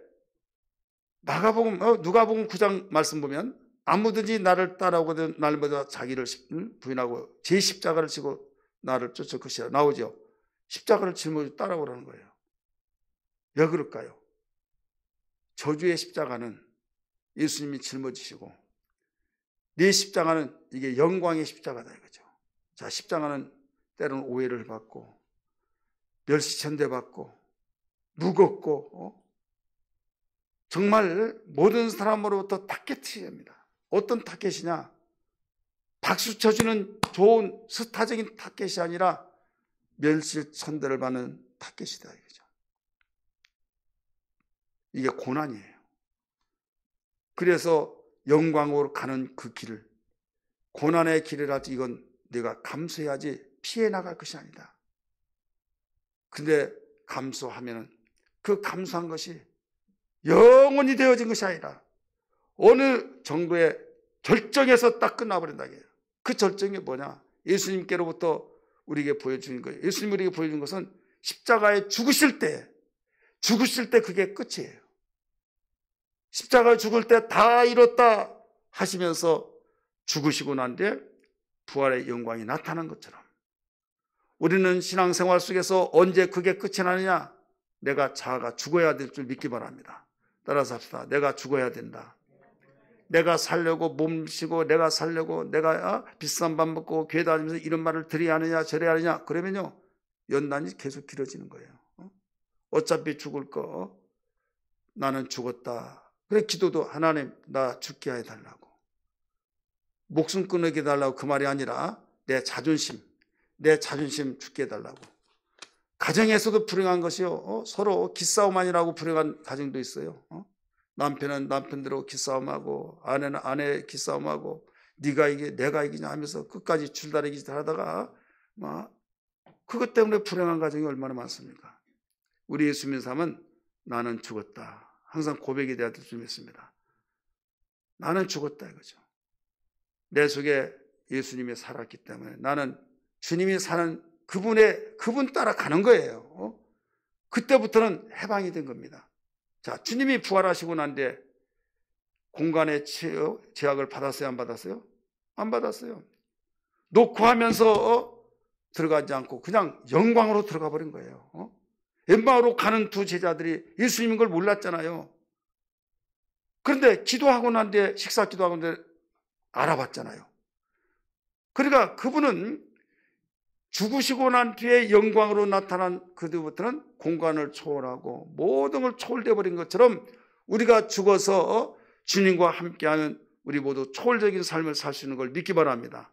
누가복음 9장 말씀 보면 아무든지 나를 따라오거든 날마다 자기를 부인하고 제 십자가를 지고 나를 쫓을 것이라 나오죠. 십자가를 짊어지고 따라오라는 거예요. 왜 그럴까요? 저주의 십자가는 예수님이 짊어지시고 네 십자가는 이게 영광의 십자가다 이거죠. 자, 십자가는 때로는 오해를 받고 멸시천대받고 무겁고 정말 모든 사람으로부터 타겟이입니다. 어떤 타겟이냐? 박수 쳐주는 좋은 스타적인 타겟이 아니라 멸시천대를 받는 타겟이다 이거죠. 이게 고난이에요. 그래서 영광으로 가는 그 길을 고난의 길이라지 이건 내가 감수해야지 피해 나갈 것이 아니다. 근데 감수하면은 그 감수한 것이 영원히 되어진 것이 아니라 어느 정도의 절정에서 딱 끝나버린다. 그 절정이 뭐냐? 예수님께로부터 우리에게 보여주는 거예요. 예수님 우리에게 보여주는 것은 십자가에 죽으실 때 그게 끝이에요. 십자가에 죽을 때 다 이뤘다 하시면서 죽으시고 난 뒤에 부활의 영광이 나타난 것처럼 우리는 신앙생활 속에서 언제 그게 끝이 나느냐? 내가 자아가 죽어야 될 줄 믿기 바랍니다. 따라서 합시다. 내가 죽어야 된다. 내가 살려고 몸쉬고 내가 살려고 내가 비싼 밥 먹고 교회 다니면서 이런 말을 드려야 하느냐 저래야 하느냐 그러면요 연단이 계속 길어지는 거예요. 어차피 죽을 거 나는 죽었다. 그래 기도도 하나님 나 죽게 해달라고 목숨 끊게 해달라고 그 말이 아니라 내 자존심 죽게 해달라고. 가정에서도 불행한 것이요 서로 기싸움만이라고 불행한 가정도 있어요. 남편은 남편대로 기싸움하고 아내는 아내 기싸움하고 네가 이게 내가 이기냐 하면서 끝까지 줄다리기 하다가 그것 때문에 불행한 가정이 얼마나 많습니까? 우리 예수 믿는 사람은 나는 죽었다. 항상 고백이 돼야 될 줄 믿습니다. 나는 죽었다 이거죠. 내 속에 예수님이 살았기 때문에 나는 주님이 사는 그분 따라 가는 거예요. 그때부터는 해방이 된 겁니다. 자, 주님이 부활하시고 난 뒤에 공간의 제약을 받았어요? 안 받았어요? 안 받았어요. 놓고 하면서 들어가지 않고 그냥 영광으로 들어가 버린 거예요. 엠마오로 가는 두 제자들이 예수님인 걸 몰랐잖아요. 그런데 기도하고 난 뒤에 식사 기도하고 난 뒤에 알아봤잖아요. 그러니까 그분은 죽으시고 난 뒤에 영광으로 나타난 그뒤부터는 공간을 초월하고 모든 걸 초월돼 버린 것처럼 우리가 죽어서 주님과 함께하는 우리 모두 초월적인 삶을 살 수 있는 걸 믿기 바랍니다.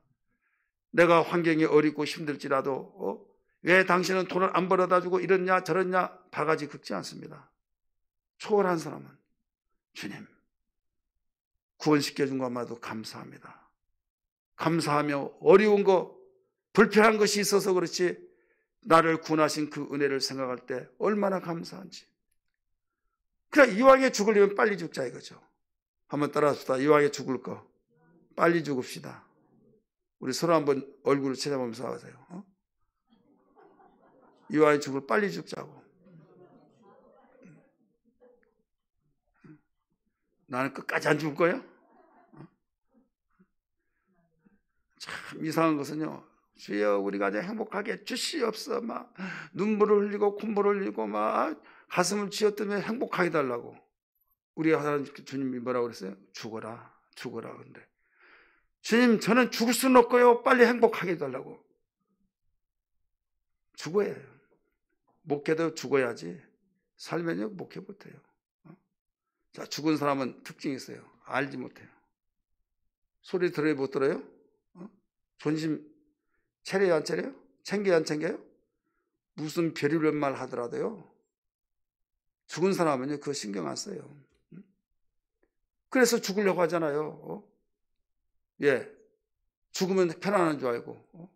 내가 환경이 어렵고 힘들지라도 왜 당신은 돈을 안 벌어다 주고 이랬냐 저랬냐 바가지 긁지 않습니다. 초월한 사람은 주님 구원시켜준 것만도 감사합니다. 감사하며 어려운 거 불편한 것이 있어서 그렇지 나를 구원하신 그 은혜를 생각할 때 얼마나 감사한지. 그냥 이왕에 죽으려면 빨리 죽자 이거죠. 한번 따라합시다. 이왕에 죽을 거 빨리 죽읍시다. 우리 서로 한번 얼굴을 찾아보면서 하세요. 이왕에 죽을 빨리 죽자고. 나는 끝까지 안 죽을 거야? 참 이상한 것은요. 주여 우리 가정 행복하게 주시옵소서 막 눈물을 흘리고 콧물을 흘리고 막 가슴을 쥐어뜯으며 행복하게 달라고. 우리 하나님 주님이 뭐라고 그랬어요? 죽어라 죽어라. 근데 주님 저는 죽을 수는 없고요. 빨리 행복하게 해달라고. 죽어야 해요. 목회도 죽어야지 살면요 목회 못해요. 자, 죽은 사람은 특징이 있어요. 알지 못해요. 소리 들어요 못 들어요? 존심 차려요 안 차려요? 챙겨요 안 챙겨요? 무슨 별의별 말 하더라도요 죽은 사람은요 그거 신경 안 써요. 그래서 죽으려고 하잖아요. 예, 죽으면 편안한 줄 알고.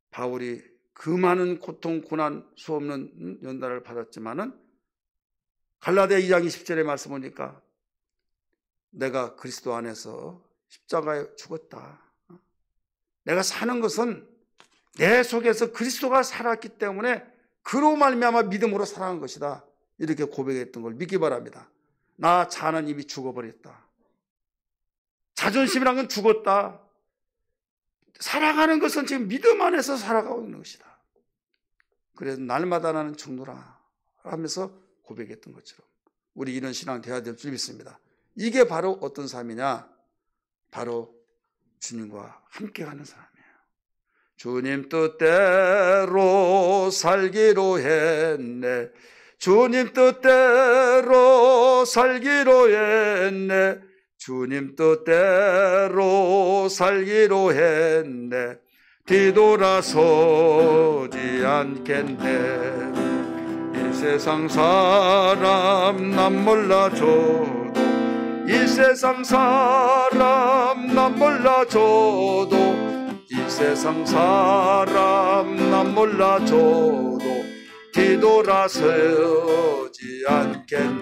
바울이 그 많은 고통 고난 수 없는 연단을 받았지만은 갈라디아 2장 20절의 말씀 보니까 내가 그리스도 안에서 십자가에 죽었다. 내가 사는 것은 내 속에서 그리스도가 살았기 때문에 그로 말미암아 믿음으로 살아간 것이다. 이렇게 고백했던 걸 믿기 바랍니다. 나 자는 이미 죽어버렸다. 자존심이란 건 죽었다. 살아가는 것은 지금 믿음 안에서 살아가고 있는 것이다. 그래서 날마다 나는 죽노라 하면서 고백했던 것처럼 우리 이런 신앙 되어야 될 줄 믿습니다. 이게 바로 어떤 삶이냐? 바로 주님과 함께 가는 사람이에요. 주님 뜻대로 살기로 했네. 주님 뜻대로 살기로 했네. 주님 뜻대로 살기로 했네. 뒤돌아서지 않겠네. 이 세상 사람 남 몰라줘도 이 세상 사람 남 몰라줘도 이 세상 사람 남 몰라줘도 뒤돌아서지 않겠네.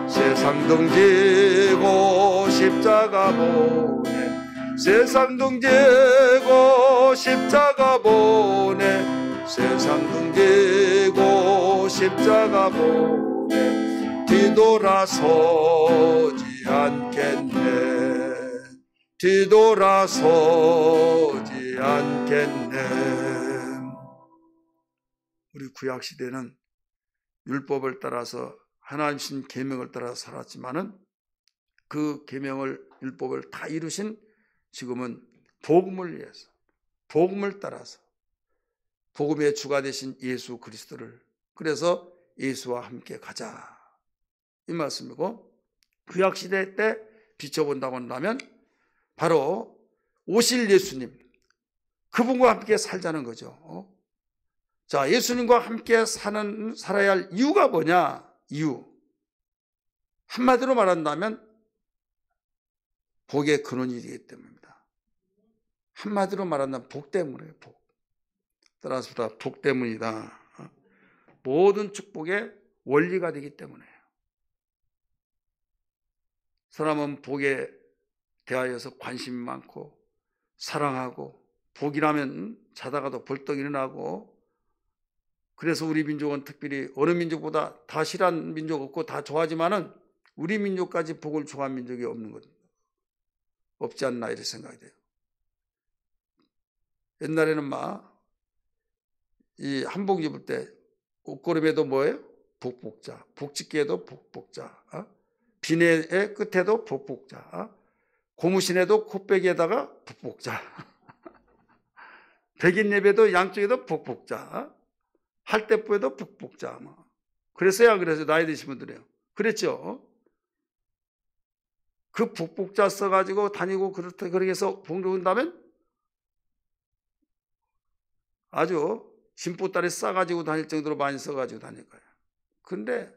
세상 등지고 십자가 보내. 세상 등지고 십자가 보내. 세상 등지고 십자가 보내. 뒤돌아서지 않겠네. 뒤돌아서지 않겠네. 우리 구약시대는 율법을 따라서 하나님 신 계명을 따라 살았지만은 그 계명을 율법을 다 이루신 지금은 복음을 위해서 복음을 따라서 복음의 주가 되신 예수 그리스도를 그래서 예수와 함께 가자 이 말씀이고 구약시대 때 비춰본다고 한다면 바로 오실 예수님 그분과 함께 살자는 거죠. 자, 예수님과 함께 살아야 할 이유가 뭐냐? 이유 한마디로 말한다면 복의 근원이 되기 때문입니다. 한마디로 말한다면 복 때문이에요. 복. 따라서 복 때문이다. 모든 축복의 원리가 되기 때문에요. 사람은 복에 대하여서 관심이 많고 사랑하고, 복이라면 자다가도 벌떡 일어나고, 그래서 우리 민족은 특별히 어느 민족보다 다 싫어하는 민족 없고 다 좋아하지만은 우리 민족까지 복을 좋아하는 민족이 없는 것, 없지 않나 이렇게 생각이 돼요. 옛날에는 이 한복 입을 때 옷걸음에도 뭐예요? 복복자. 복집게에도 복복자. 비내의 끝에도 복복자. 고무신에도 콧배기에다가 복복자. 백인예배도 양쪽에도 복복자. 할대부에도 복복자. 그랬어요. 그래서 나이 드신 분들이요. 그랬죠. 그 복복자 써가지고 다니고 그렇게 해서 봉독한다면 아주 진보딸에 싸가지고 다닐 정도로 많이 써가지고 다닐 거예요. 근데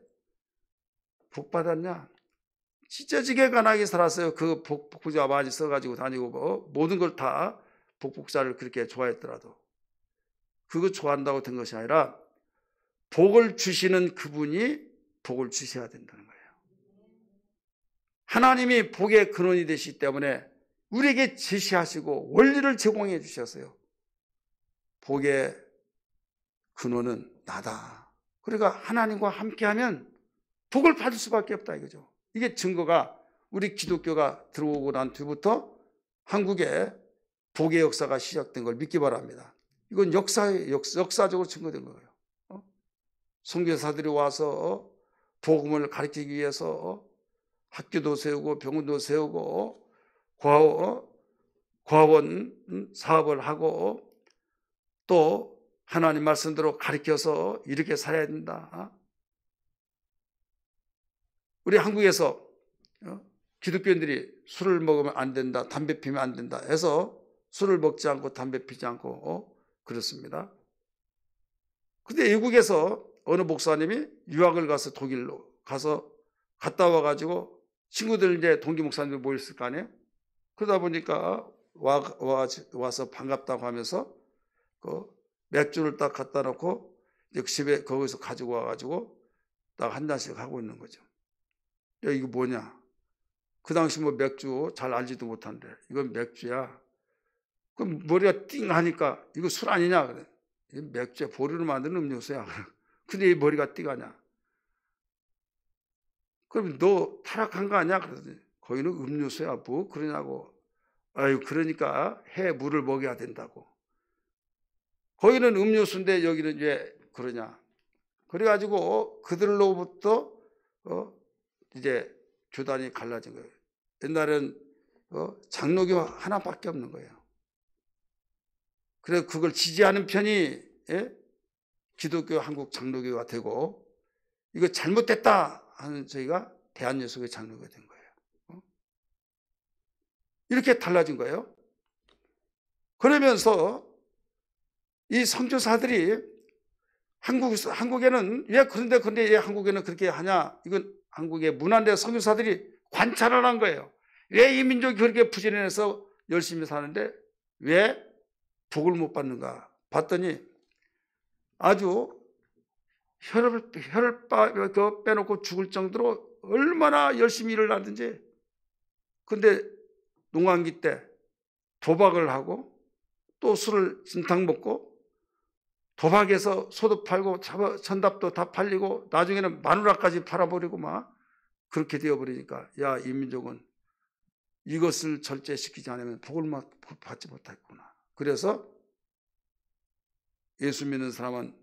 복 받았냐? 찢어지게 가난하게 살았어요. 그 복복자 많이 써가지고 다니고 모든 걸 다 복복자를 그렇게 좋아했더라도 그거 좋아한다고 된 것이 아니라 복을 주시는 그분이 복을 주셔야 된다는 거예요. 하나님이 복의 근원이 되시기 때문에 우리에게 제시하시고 원리를 제공해 주셨어요. 복의 근원은 나다. 그러니까 하나님과 함께하면 복을 받을 수밖에 없다 이거죠. 이게 증거가 우리 기독교가 들어오고 난 뒤부터 한국에 복의 역사가 시작된 걸 믿기 바랍니다. 이건 역사적으로 증거된 거예요. 선교사들이 와서 복음을 가르치기 위해서 학교도 세우고 병원도 세우고 과원 사업을 하고 또 하나님 말씀대로 가르쳐서 이렇게 살아야 된다. 우리 한국에서 기독교인들이 술을 먹으면 안 된다, 담배 피면 안 된다 해서 술을 먹지 않고 담배 피지 않고 그렇습니다. 근데 외국에서 어느 목사님이 유학을 가서 독일로 가서 갔다 와가지고 친구들 이제 동기 목사님들 모였을 거 아니에요? 그러다 보니까 와서 반갑다고 하면서 그 맥주를 딱 갖다 놓고 이제 집에 거기서 가지고 와가지고 딱 한 잔씩 하고 있는 거죠. 야, 이거 뭐냐? 그 당시 맥주 잘 알지도 못한데 이건 맥주야. 그럼 머리가 띵 하니까 이거 술 아니냐? 그래. 이 맥주야, 보리로 만든 음료수야. 근데 이 머리가 띵하냐? 그럼 너 타락한 거 아니야? 그러더니 거기는 음료수야. 뭐 그러냐고. 아유, 그러니까 해 물을 먹여야 된다고. 거기는 음료수인데 여기는 왜 그러냐? 그래가지고 그들로부터 이제 교단이 갈라진 거예요. 옛날엔 장로교 하나밖에 없는 거예요. 그래서 그걸 지지하는 편이 기독교 한국 장로교가 되고 이거 잘못됐다 하는 저희가 대한예수교 장로교가 된 거예요. 이렇게 달라진 거예요. 그러면서 이 선교사들이 한국에는 왜 근데 왜 한국에는 그렇게 하냐? 이건 한국의 문화인데 선교사들이 관찰을 한 거예요. 왜 이 민족이 그렇게 부지런해서 열심히 사는데 왜 복을 못 받는가? 봤더니 아주 혈을 빼놓고 죽을 정도로 얼마나 열심히 일을 하든지. 근데 농한기 때 도박을 하고 또 술을 진탕 먹고 도박해서 소도 팔고 전답도 다 팔리고 나중에는 마누라까지 팔아버리고 그렇게 되어버리니까 야, 이 민족은 이것을 절제시키지 않으면 복을 받지 못하겠구나. 그래서 예수 믿는 사람은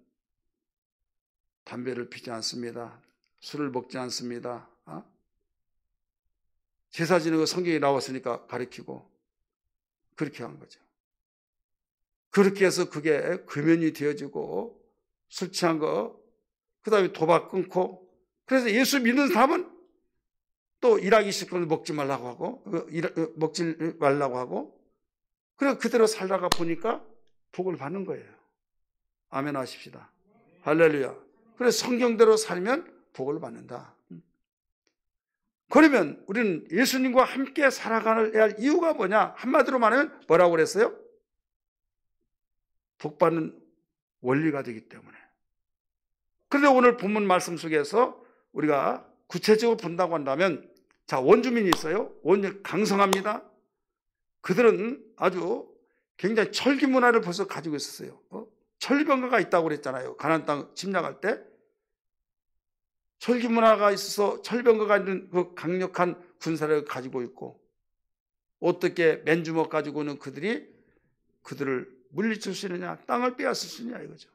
담배를 피지 않습니다. 술을 먹지 않습니다. 제사 지는 거 성경에 나왔으니까 가르치고 그렇게 한 거죠. 그렇게 해서 그게 금연이 되어지고 술 취한 거, 그 다음에 도박 끊고, 그래서 예수 믿는 사람은 또 일하기 싫거든 먹지 말라고 하고, 먹지 말라고 하고, 그래서 그대로 살다가 보니까 복을 받는 거예요. 아멘 하십시다. 할렐루야. 그래서 성경대로 살면 복을 받는다. 그러면 우리는 예수님과 함께 살아가야 할 이유가 뭐냐? 한마디로 말하면 뭐라고 그랬어요? 복받는 원리가 되기 때문에. 그런데 오늘 본문 말씀 속에서 우리가 구체적으로 본다고 한다면 자, 원주민이 있어요. 강성합니다. 그들은 아주 굉장히 철기 문화를 벌써 가지고 있었어요. 철병거가 있다고 그랬잖아요. 가나안 땅 침략할 때 철기 문화가 있어서 철병거가 있는 그 강력한 군사를 가지고 있고, 어떻게 맨주먹 가지고는 그들을 물리칠 수 있느냐, 땅을 빼앗을 수 있느냐 이거죠.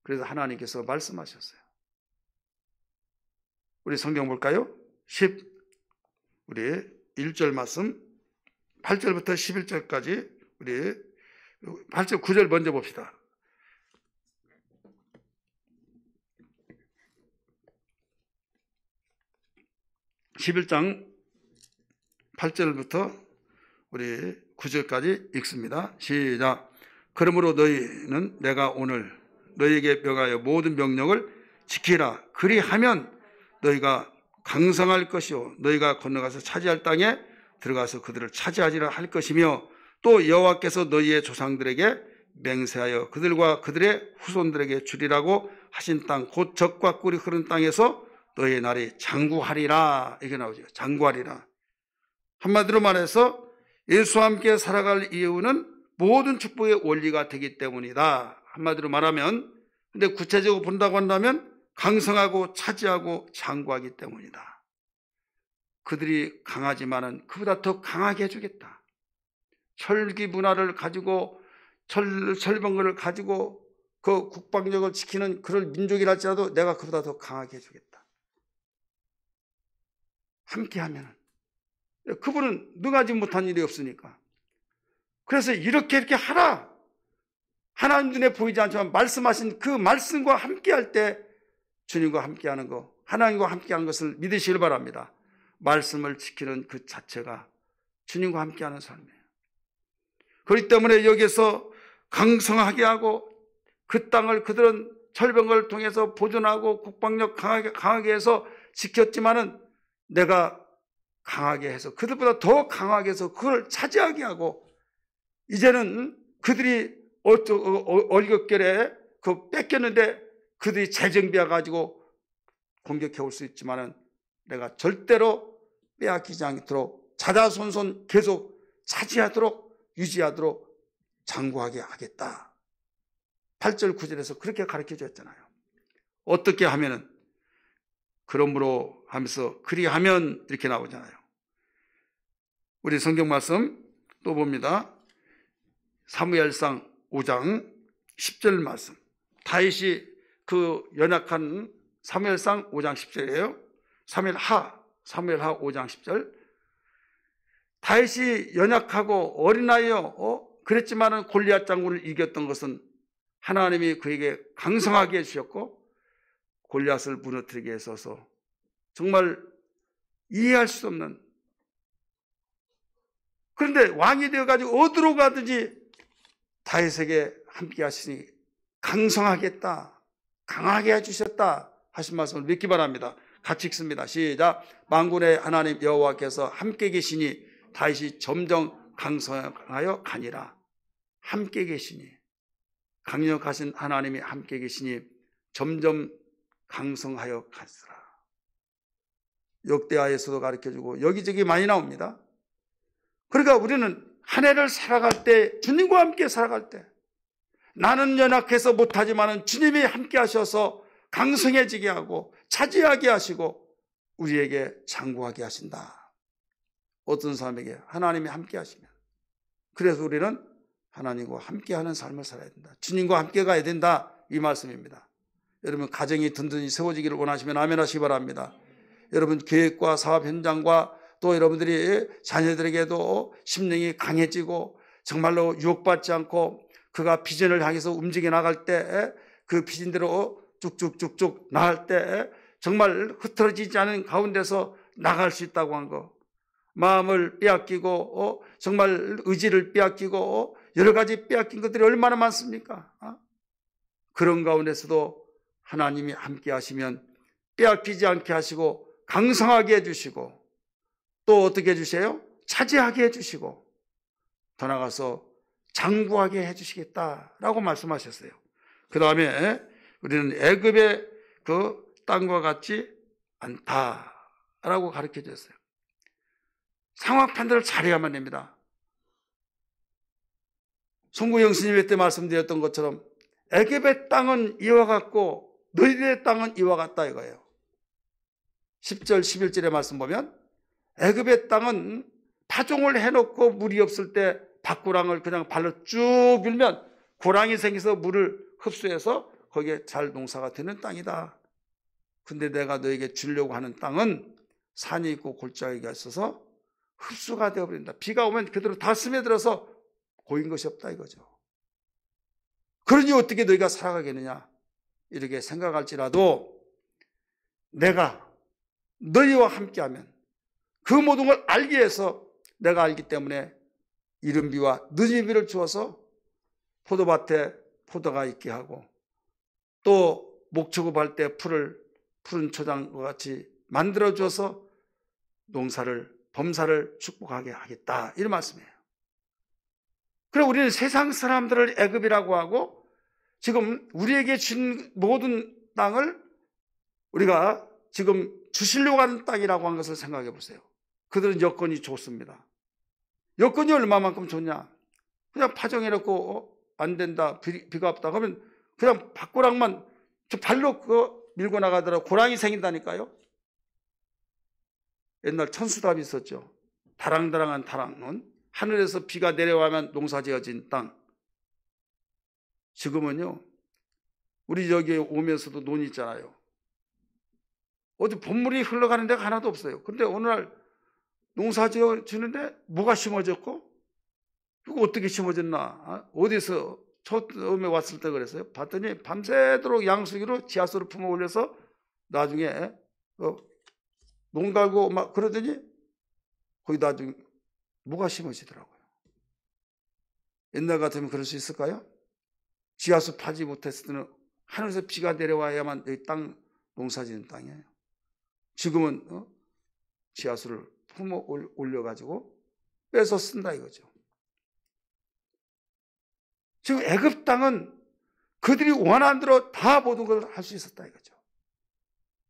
그래서 하나님께서 말씀하셨어요. 우리 성경 볼까요? 우리 1절 말씀 8절부터 11절까지 우리 8절 9절 먼저 봅시다. 11장 8절부터 우리 9절까지 읽습니다. 시작. 그러므로 너희는 내가 오늘 너희에게 명하여 모든 명령을 지키라. 그리하면 너희가 강성할 것이요 너희가 건너가서 차지할 땅에 들어가서 그들을 차지하리라 할 것이며, 또 여호와께서 너희의 조상들에게 맹세하여 그들과 그들의 후손들에게 주리라고 하신 땅 곧 젖과 꿀이 흐르는 땅에서 너희의 날이 장구하리라. 이게 나오죠. 장구하리라. 한마디로 말해서 예수와 함께 살아갈 이유는 모든 축복의 원리가 되기 때문이다. 한마디로 말하면, 근데 구체적으로 본다고 한다면 강성하고 차지하고 장구하기 때문이다. 그들이 강하지만은 그보다 더 강하게 해주겠다. 철기 문화를 가지고 철병거를 가지고 그 국방력을 지키는 그런 민족이랄지라도 내가 그보다 더 강하게 해주겠다. 함께하면은 그분은 능하지 못한 일이 없으니까. 그래서 이렇게 하라. 하나님 눈에 보이지 않지만 말씀하신 그 말씀과 함께할 때 주님과 함께하는 거, 하나님과 함께하는 것을 믿으시길 바랍니다. 말씀을 지키는 그 자체가 주님과 함께하는 삶이에요. 그렇기 때문에 여기서 강성하게 하고 그 땅을 그들은 철병을 통해서 보존하고 국방력 강하게 해서 지켰지만은 내가 강하게 해서 그들보다 더 강하게 해서 그걸 차지하게 하고, 이제는 그들이 얼격결에 그 뺏겼는데 그들이 재정비해 가지고 공격해 올 수 있지만은 내가 절대로 빼앗기지 않도록 자자손손 계속 차지하도록 유지하도록 장구하게 하겠다. 8절 9절에서 그렇게 가르쳐 줬잖아요. 어떻게 하면은, 그러므로 하면서 그리하면 이렇게 나오잖아요. 우리 성경 말씀 또 봅니다. 사무엘상 5장 10절 말씀. 다윗이 그 연약한 사무엘상 5장 10절이에요. 사무엘하 5장 10절. 다윗이 연약하고 어린아이요 그랬지만은 골리앗 장군을 이겼던 것은 하나님이 그에게 강성하게 해주셨고 골리앗을 무너뜨리게 해서서 정말 이해할 수 없는, 그런데 왕이 되어가지고 어디로 가든지 다윗에게 함께 하시니 강성하겠다, 강하게 해주셨다 하신 말씀을 믿기 바랍니다. 같이 읽습니다. 시작. 만군의 하나님 여호와께서 함께 계시니 다윗이 점점 강성하여 가니라. 함께 계시니, 강력하신 하나님이 함께 계시니 점점 강성하여 갔으라. 역대하에서도 가르쳐주고 여기저기 많이 나옵니다. 그러니까 우리는 한 해를 살아갈 때, 주님과 함께 살아갈 때, 나는 연약해서 못하지만 주님이 함께 하셔서 강성해지게 하고 차지하게 하시고 우리에게 장구하게 하신다. 어떤 사람에게 하나님이 함께 하시면, 그래서 우리는 하나님과 함께하는 삶을 살아야 된다. 주님과 함께 가야 된다. 이 말씀입니다. 여러분 가정이 든든히 세워지기를 원하시면 아멘 하시기 바랍니다. 여러분 계획과 사업 현장과 또 여러분들이 자녀들에게도 심령이 강해지고 정말로 유혹받지 않고 그가 비전을 향해서 움직여 나갈 때 그 비전대로 쭉쭉쭉쭉 나갈 때 정말 흐트러지지 않은 가운데서 나갈 수 있다고 한 거, 마음을 빼앗기고 정말 의지를 빼앗기고 여러 가지 빼앗긴 것들이 얼마나 많습니까? 그런 가운데서도 하나님이 함께 하시면 빼앗기지 않게 하시고 강성하게 해주시고 또 어떻게 해주세요? 차지하게 해주시고 더 나아가서 장구하게 해주시겠다라고 말씀하셨어요. 그 다음에 우리는 애굽의 그 땅과 같지 않다. 라고 가르쳐 줬어요. 상황 판단을 잘해야만 됩니다. 송구영 스님의 때 말씀드렸던 것처럼 애굽의 땅은 이와 같고 너희들의 땅은 이와 같다 이거예요. 10절 11절의 말씀 보면 애굽의 땅은 파종을 해놓고 물이 없을 때 밭고랑을 그냥 발로 쭉 밀면 고랑이 생겨서 물을 흡수해서 거기에 잘 농사가 되는 땅이다. 근데 내가 너에게 주려고 하는 땅은 산이 있고 골짜기가 있어서 흡수가 되어버린다. 비가 오면 그대로 다 스며들어서 고인 것이 없다 이거죠. 그러니 어떻게 너희가 살아가겠느냐 이렇게 생각할지라도 내가 너희와 함께하면 그 모든 걸 알기 위해서 내가 알기 때문에 이른 비와 늦은 비를 주어서 포도밭에 포도가 있게 하고 또 목초급할 때 푸른 초장과 같이 만들어 줘서 범사를 축복하게 하겠다 이런 말씀이에요. 그럼 우리는 세상 사람들을 애굽이라고 하고 지금 우리에게 준 모든 땅을 우리가 지금 주시려고 하는 땅이라고 한 것을 생각해 보세요. 그들은 여건이 좋습니다. 여건이 얼마만큼 좋냐? 그냥 파종해놓고 안 된다, 비가 없다 그러면 그냥 밭고랑만 발로 밀고 나가더라도 고랑이 생긴다니까요. 옛날 천수답이 있었죠. 다랑다랑한 다랑은 하늘에서 비가 내려와면 농사지어진 땅. 지금은요, 우리 여기 오면서도 논이 있잖아요. 어디 봄물이 흘러가는 데가 하나도 없어요. 근데 어느 날 농사지어지는데 뭐가 심어졌고, 이거 어떻게 심어졌나? 어디서 처음에 왔을 때 그랬어요. 봤더니 밤새도록 양수기로 지하수를 품어 올려서 나중에 농 갈고 막 그러더니 거기 나중에 뭐가 심어지더라고요. 옛날 같으면 그럴 수 있을까요? 지하수 파지 못했을 때는 하늘에서 비가 내려와야만 여기 땅 농사지는 땅이에요. 지금은 지하수를 품어 올려가지고 빼서 쓴다 이거죠. 지금 애굽 땅은 그들이 원하는 대로 다 모든 걸 할 수 있었다 이거죠.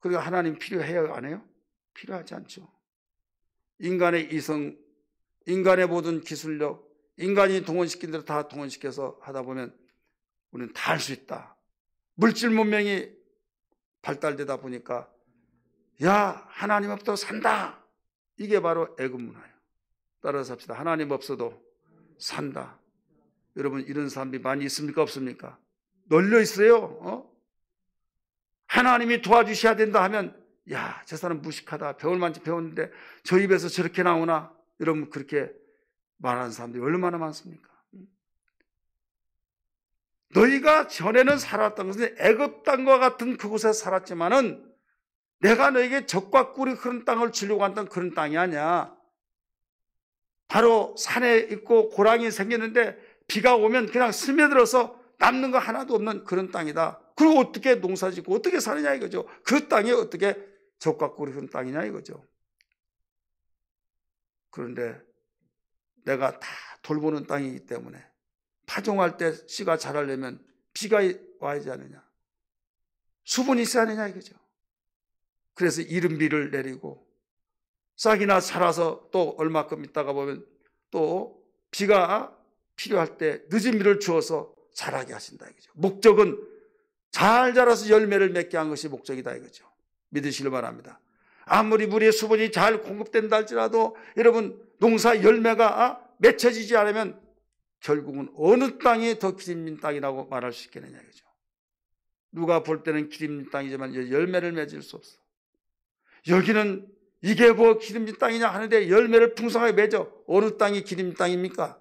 그러니까 하나님 필요해요 안 해요? 필요하지 않죠. 인간의 이성, 인간의 모든 기술력, 인간이 동원시킨 대로 다 동원시켜서 하다 보면 우리는 다 할 수 있다. 물질 문명이 발달되다 보니까 야 하나님 없어도 산다. 이게 바로 애굽 문화예요. 따라서 합시다. 하나님 없어도 산다. 여러분 이런 사람들이 많이 있습니까 없습니까? 널려 있어요. 하나님이 도와주셔야 된다 하면 야, 저 사람 무식하다. 배울 만치 배웠는데 저 입에서 저렇게 나오나? 여러분 그렇게 말하는 사람들이 얼마나 많습니까? 너희가 전에는 살았던 것은 애굽 땅과 같은 그곳에 살았지만은 내가 너에게 적과 꿀이 흐른 땅을 주려고 한다는 그런 땅이 아니야. 바로 산에 있고 고랑이 생겼는데 비가 오면 그냥 스며들어서 남는 거 하나도 없는 그런 땅이다. 그리고 어떻게 농사 짓고 어떻게 사느냐 이거죠. 그 땅이 어떻게 적과 꿀이 흐른 땅이냐 이거죠. 그런데 내가 다 돌보는 땅이기 때문에 파종할 때 씨가 자라려면 비가 와야지 않느냐. 수분이 있어야 하느냐 이거죠. 그래서 이른 비를 내리고 싹이나 자라서 또 얼마큼 있다가 보면 또 비가 필요할 때 늦은 비를 주어서 자라게 하신다 이거죠. 목적은 잘 자라서 열매를 맺게 한 것이 목적이다 이거죠. 믿으시길 바랍니다. 아무리 물의 수분이 잘 공급된다 할지라도 여러분 농사 열매가 맺혀지지 않으면 결국은 어느 땅이 더 기름진 땅이라고 말할 수 있겠느냐 이거죠. 누가 볼 때는 기름진 땅이지만 열매를 맺을 수 없어. 여기는 이게 뭐 기름진 땅이냐 하는데 열매를 풍성하게 맺어. 어느 땅이 기름진 땅입니까?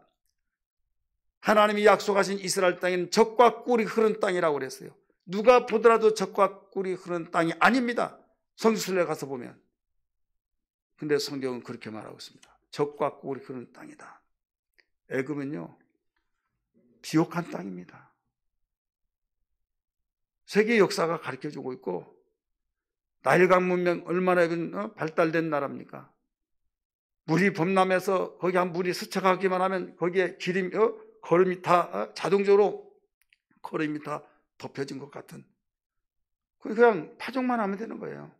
하나님이 약속하신 이스라엘 땅에는 젖과 꿀이 흐르는 땅이라고 그랬어요. 누가 보더라도 젖과 꿀이 흐르는 땅이 아닙니다. 성지순례 가서 보면. 근데 성경은 그렇게 말하고 있습니다. 젖과 꿀이 흐르는 땅이다. 애굽은요 비옥한 땅입니다. 세계 역사가 가르쳐주고 있고 나일강 문명 얼마나 발달된 나라입니까? 물이 범람해서 거기 한 물이 스쳐가기만 하면 거기에 걸음이 다 자동적으로 걸음이 다 덮여진 것 같은 그냥 파종만 하면 되는 거예요.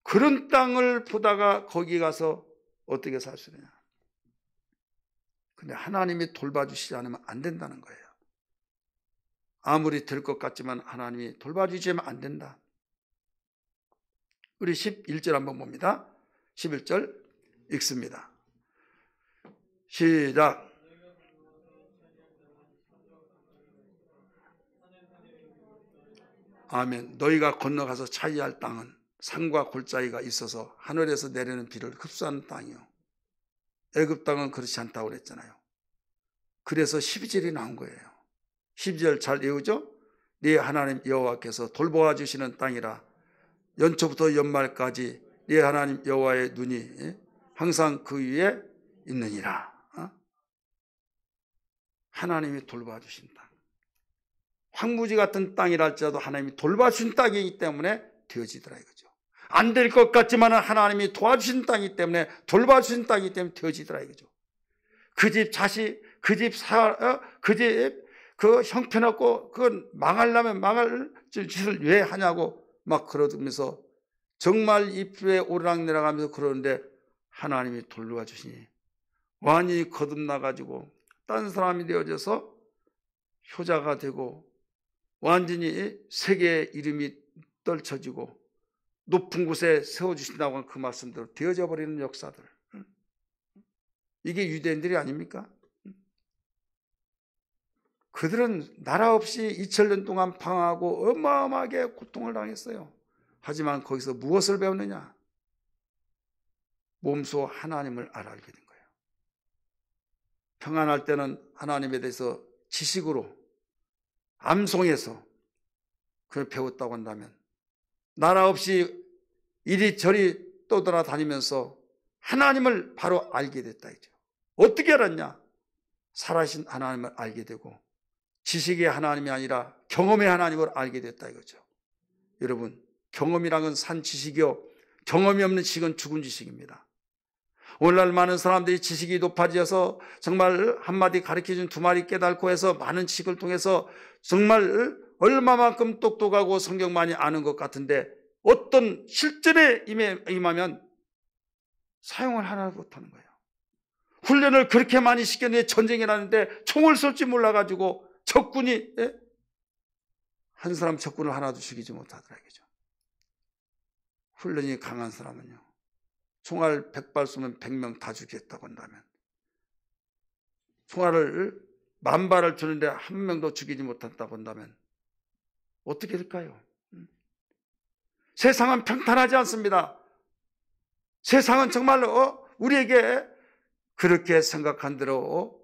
그런 땅을 보다가 거기 가서 어떻게 살 수 있느냐. 근데 하나님이 돌봐주시지 않으면 안 된다는 거예요. 아무리 될 것 같지만 하나님이 돌봐주시면 안 된다. 우리 11절 한번 봅니다. 11절 읽습니다. 시작. 아멘. 너희가 건너가서 차지할 땅은 산과 골짜기가 있어서 하늘에서 내리는 비를 흡수하는 땅이요. 애굽 땅은 그렇지 않다고 그랬잖아요. 그래서 12절이 나온 거예요. 12절 잘 외우죠? 네 하나님 여호와께서 돌보아 주시는 땅이라 연초부터 연말까지 네 하나님 여호와의 눈이 항상 그 위에 있느니라. 하나님이 돌봐 주신 땅. 황무지 같은 땅이라 할지라도 하나님이 돌봐주신 땅이기 때문에 되어지더라 이거죠. 안 될 것 같지만 하나님이 도와주신 땅이기 때문에, 돌봐주신 땅이기 때문에 되어지더라 이거죠. 그 집 자식, 그 집 그 형편없고 그건 망하려면 망할 짓을 왜 하냐고 막 그러면서 정말 이프에 오르락내락하면서 그러는데 하나님이 돌봐주시니 완전히 거듭나가지고 딴 사람이 되어져서 효자가 되고 완전히 세계의 이름이 떨쳐지고 높은 곳에 세워주신다고 하는 그 말씀대로 되어져 버리는 역사들. 이게 유대인들이 아닙니까? 그들은 나라 없이 2000년 동안 방황하고 어마어마하게 고통을 당했어요. 하지만 거기서 무엇을 배웠느냐? 몸소 하나님을 알게 된 거예요. 평안할 때는 하나님에 대해서 지식으로 암송해서 그걸 배웠다고 한다면, 나라 없이 이리저리 떠돌아다니면서 하나님을 바로 알게 됐다 이죠. 어떻게 알았냐? 살아신 하나님을 알게 되고 지식의 하나님이 아니라 경험의 하나님을 알게 됐다 이거죠. 여러분, 경험이란 건 산 지식이요, 경험이 없는 지식은 죽은 지식입니다. 오늘날 많은 사람들이 지식이 높아져서 정말 한마디 가르쳐준 두 마리 깨닫고 해서 많은 지식을 통해서 정말 얼마만큼 똑똑하고 성경 많이 아는 것 같은데 어떤 실전에 임하면 사용을 하나도 못하는 거예요. 훈련을 그렇게 많이 시켰는데 전쟁이라는데 총을 쏠 줄 몰라가지고 적군이 한 사람 적군을 하나도 죽이지 못하더라 이거죠. 훈련이 강한 사람은요, 총알 100발 쏘면 100명 다 죽였다고 한다면 총알을 10,000발을 주는데 한 명도 죽이지 못한다고 한다면 어떻게 될까요? 세상은 평탄하지 않습니다. 세상은 정말로 우리에게 그렇게 생각한 대로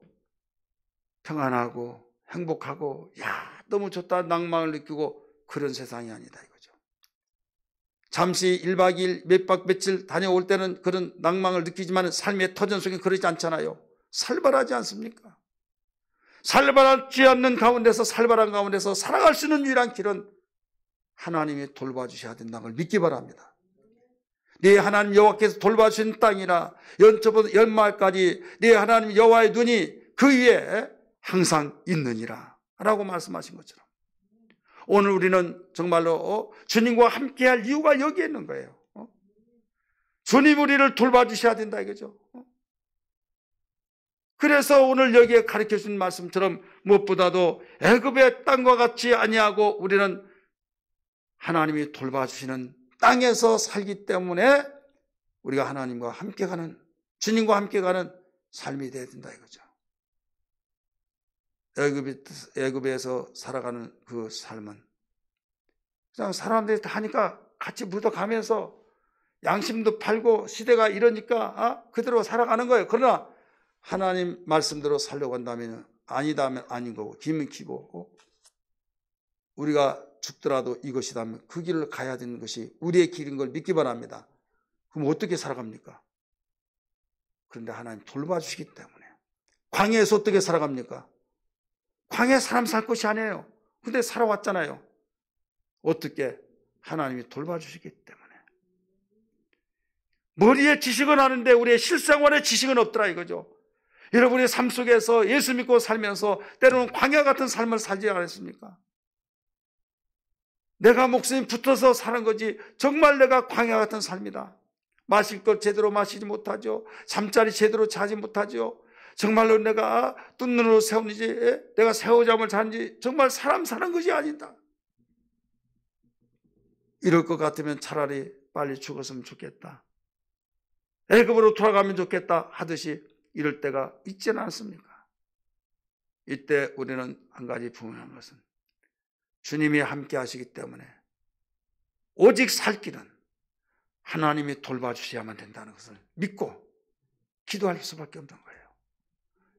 평안하고 행복하고 야 너무 좋다 낭만을 느끼고 그런 세상이 아니다 이거죠. 잠시 1박 2일 몇 박 며칠 다녀올 때는 그런 낭만을 느끼지만 삶의 터전 속에 그러지 않잖아요. 살벌하지 않습니까? 살벌하지 않는 가운데서, 살벌한 가운데서 살아갈 수 있는 유일한 길은 하나님이 돌봐주셔야 된다는 걸 믿기 바랍니다. 네 하나님 여호와께서 돌봐주신 땅이라 연초부터 연말까지 네 하나님 여호와의 눈이 그 위에 항상 있느니라 라고 말씀하신 것처럼 오늘 우리는 정말로 주님과 함께할 이유가 여기에 있는 거예요. 주님 우리를 돌봐주셔야 된다 이거죠. 그래서 오늘 여기에 가르쳐준 말씀처럼 무엇보다도 애굽의 땅과 같이 아니하고 우리는 하나님이 돌봐주시는 땅에서 살기 때문에 우리가 하나님과 함께 가는, 주님과 함께 가는 삶이 되어야 된다 이거죠. 애굽에서 살아가는 그 삶은 그냥 사람들이 다 하니까 같이 묻어가면서 양심도 팔고 시대가 이러니까 그대로 살아가는 거예요. 그러나 하나님 말씀대로 살려고 한다면 아니다 하면 아닌 거고 기면 기고 우리가 죽더라도 이것이라면 그 길을 가야 되는 것이 우리의 길인 걸 믿기 바랍니다. 그럼 어떻게 살아갑니까? 그런데 하나님 돌봐주시기 때문에. 광야에서 어떻게 살아갑니까? 광야에 사람 살 곳이 아니에요. 근데 살아왔잖아요. 어떻게? 하나님이 돌봐주시기 때문에. 머리에 지식은 아는데 우리의 실생활에 지식은 없더라 이거죠. 여러분의 삶 속에서 예수 믿고 살면서 때로는 광야 같은 삶을 살지 않았습니까? 내가 목숨이 붙어서 사는 거지 정말 내가 광야 같은 삶이다. 마실 것 제대로 마시지 못하죠. 잠자리 제대로 자지 못하죠. 정말로 내가 뜬 눈으로 세우는지 내가 새우잠을 자는지 정말 사람 사는 것이 아니다. 이럴 것 같으면 차라리 빨리 죽었으면 좋겠다. 애굽으로 돌아가면 좋겠다 하듯이 이럴 때가 있지는 않습니까? 이때 우리는 한 가지 분명한 것은 주님이 함께 하시기 때문에 오직 살 길은 하나님이 돌봐주셔야만 된다는 것을 믿고 기도할 수밖에 없는 거예요.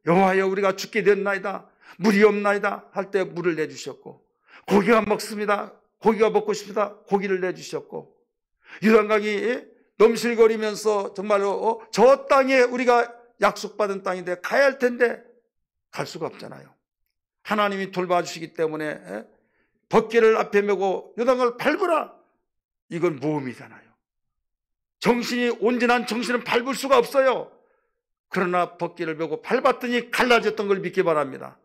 여호와여 우리가 죽게 됐나이다. 물이 없나이다 할 때 물을 내주셨고, 고기가 먹습니다. 고기가 먹고 싶다. 고기를 내주셨고, 요단강이 넘실거리면서 정말로 저 땅에 우리가 약속받은 땅인데 가야 할 텐데 갈 수가 없잖아요. 하나님이 돌봐주시기 때문에 벗개를 앞에 메고 요단강을 밟으라. 이건 모험이잖아요. 정신이 온전한 정신은 밟을 수가 없어요. 그러나 벗개를 메고 밟았더니 갈라졌던 걸 믿기 바랍니다.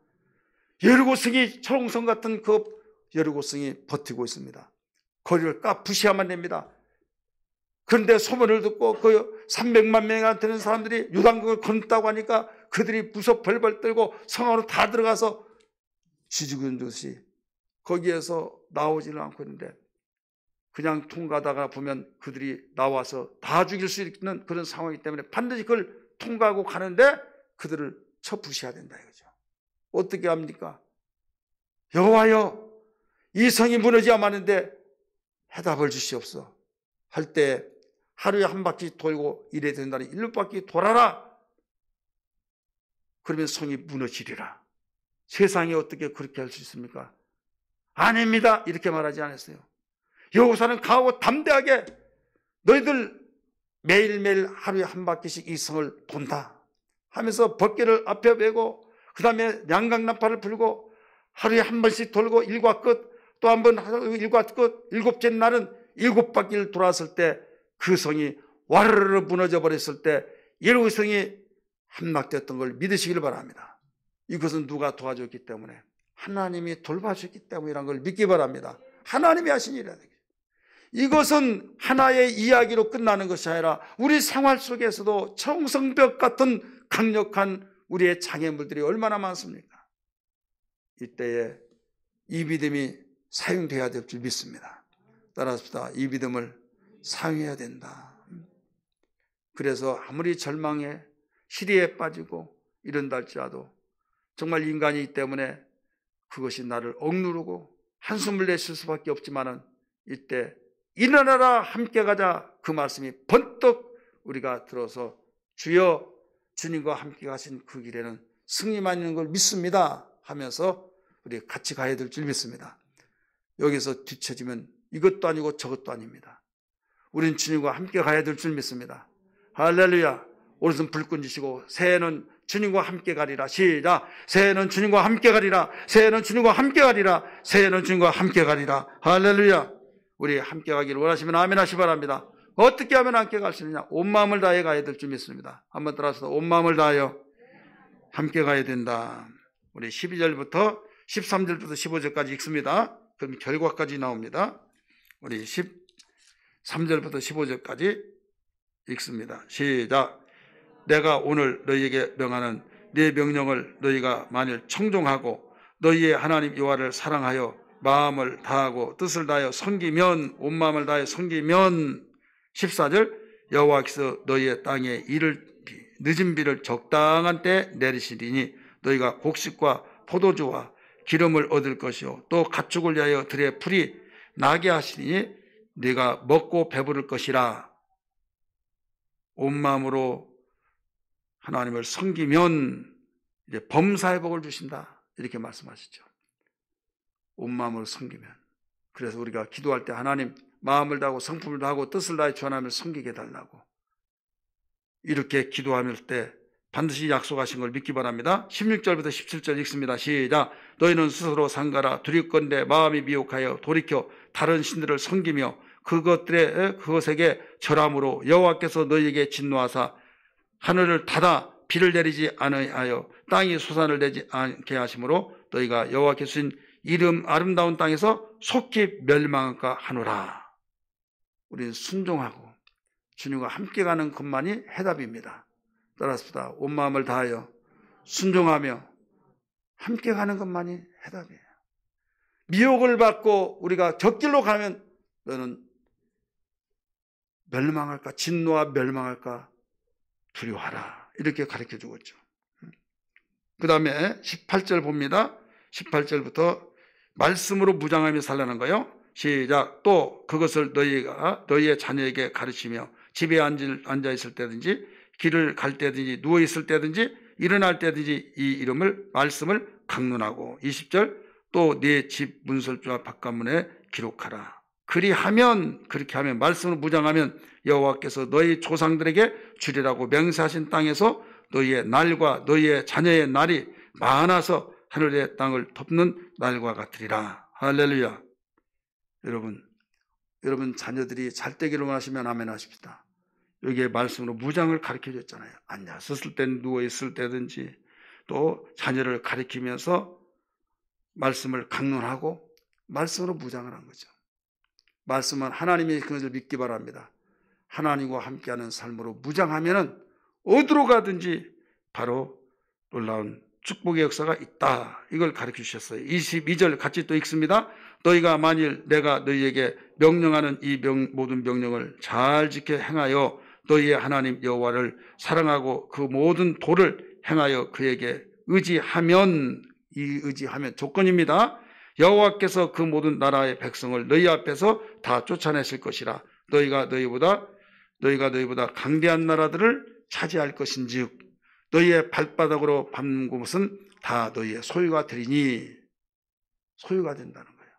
여리고성이 초롱성 같은 그 여리고성이 버티고 있습니다. 거리를 까부셔야만 됩니다. 그런데 소문을 듣고 그 300만 명이나 되는 사람들이 요단강을 건넜다고 하니까 그들이 무섭 벌벌 떨고 성 안으로 다 들어가서 쥐죽은 듯이 거기에서 나오지는 않고 있는데, 그냥 통과하다가 보면 그들이 나와서 다 죽일 수 있는 그런 상황이기 때문에 반드시 그걸 통과하고 가는데 그들을 쳐부셔야 된다 이거죠. 어떻게 합니까? 여호와여 이 성이 무너져야만 하는데 해답을 주시옵소서 할 때 하루에 한 바퀴 돌고 이래야 된다니 7바퀴 돌아라. 그러면 성이 무너지리라. 세상이 어떻게 그렇게 할 수 있습니까? 아닙니다 이렇게 말하지 않았어요. 여호사는 강하고 담대하게 너희들 매일매일 하루에 한 바퀴씩 이 성을 돈다 하면서 벗개를 앞에 메고 그 다음에 양강나팔을 불고 하루에 한 번씩 돌고 일과 끝, 또 한 번 일과 끝, 7째 날은 7바퀴를 돌았을 때 그 성이 와르르 무너져 버렸을 때 여리고성이 함락됐던 걸 믿으시길 바랍니다. 이것은 누가 도와줬기 때문에, 하나님이 돌봐주셨기 때문이라는 걸 믿기 바랍니다. 하나님이 하신 일이라. 이것은 하나의 이야기로 끝나는 것이 아니라 우리 생활 속에서도 청성벽 같은 강력한 우리의 장애물들이 얼마나 많습니까? 이때에 이 믿음이 사용되어야 될 줄 믿습니다. 따라합시다. 이 믿음을 사용해야 된다. 그래서 아무리 절망에 시리에 빠지고 이런다 할지라도 정말 인간이기 때문에 그것이 나를 억누르고 한숨을 내쉴 수밖에 없지만은 이때 일어나라 함께 가자 그 말씀이 번뜩 우리가 들어서 주여 주님과 함께 가신 그 길에는 승리만 있는 걸 믿습니다 하면서 우리 같이 가야 될 줄 믿습니다. 여기서 뒤처지면 이것도 아니고 저것도 아닙니다. 우리는 주님과 함께 가야 될 줄 믿습니다. 할렐루야. 오른손 불끈 쥐시고 새해는 주님과 함께 가리라. 시작. 새해는 주님과 함께 가리라. 새해는 주님과 함께 가리라. 새해는 주님과 함께 가리라. 할렐루야. 우리 함께 가기를 원하시면 아멘 하시 바랍니다. 어떻게 하면 함께 갈 수 있느냐? 온 마음을 다해 가야 될 줄 믿습니다. 한번 따라서 온 마음을 다하여 함께 가야 된다. 우리 12절부터 13절부터 15절까지 읽습니다. 그럼 결과까지 나옵니다. 우리 13절부터 15절까지 읽습니다. 시작. 내가 오늘 너희에게 명하는 네 명령을 너희가 만일 청종하고 너희의 하나님 여호와를 사랑하여 마음을 다하고 뜻을 다하여 섬기면, 온 마음을 다하여 섬기면, 14절 여호와께서 너희의 땅에 늦은 비를 적당한 때 내리시리니 너희가 곡식과 포도주와 기름을 얻을 것이요 또 가축을 위하여 들의 풀이 나게 하시니 네가 먹고 배부를 것이라. 온 마음으로 하나님을 섬기면 이제 범사의 복을 주신다 이렇게 말씀하시죠. 온 마음으로 섬기면. 그래서 우리가 기도할 때 하나님 마음을 다하고 성품을 다하고 뜻을 다해 주 하나님을 섬기게 해달라고 이렇게 기도할 때 반드시 약속하신 걸 믿기 바랍니다. 16절부터 17절 읽습니다. 시작. 너희는 스스로 상가라 두렵건대 마음이 미혹하여 돌이켜 다른 신들을 섬기며 그것에게 절함으로 여호와께서 너희에게 진노하사 하늘을 닫아 비를 내리지 않으하여 땅이 소산을 내지 않게 하심으로 너희가 여호와께서 주신 이름 아름다운 땅에서 속히 멸망할까 하노라. 우리는 순종하고 주님과 함께 가는 것만이 해답입니다. 따라서 온 마음을 다하여 순종하며 함께 가는 것만이 해답이에요. 미혹을 받고 우리가 곁길로 가면 너는 멸망할까, 진노와 멸망할까 두려워하라. 이렇게 가르쳐 주고 있죠. 그 다음에 18절 봅니다. 18절부터 말씀으로 무장하며 살라는 거예요. 시작. 또 그것을 너희의 자녀에게 가르치며 집에 앉아 있을 때든지 길을 갈 때든지 누워 있을 때든지 일어날 때든지 이 말씀을 강론하고 20절 또 네 집 문설주와 바깥문에 기록하라. 그렇게 하면 말씀을 무장하면 여호와께서 너희 조상들에게 주리라고 맹세하신 땅에서 너희의 날과 너희의 자녀의 날이 많아서 하늘의 땅을 덮는 날과 같으리라. 할렐루야. 여러분 자녀들이 잘 되기를 원하시면 아멘 하십시다. 여기에 말씀으로 무장을 가르쳐 줬잖아요. 앉았을 때는 누워 있을 때든지 또 자녀를 가르치면서 말씀을 강론하고 말씀으로 무장을 한 거죠. 말씀은 하나님의 그것을 믿기 바랍니다. 하나님과 함께하는 삶으로 무장하면은 어디로 가든지 바로 놀라운 축복의 역사가 있다. 이걸 가르쳐 주셨어요. 22절 같이 또 읽습니다. 너희가 만일 내가 너희에게 명령하는 이 모든 명령을 잘 지켜 행하여 너희의 하나님 여호와를 사랑하고 그 모든 도를 행하여 그에게 의지하면, 이 의지하면 조건입니다. 여호와께서 그 모든 나라의 백성을 너희 앞에서 다 쫓아내실 것이라. 너희가 너희보다 강대한 나라들을 차지할 것인즉 너희의 발바닥으로 밟는 곳은 다 너희의 소유가 되리니. 소유가 된다는 거예요.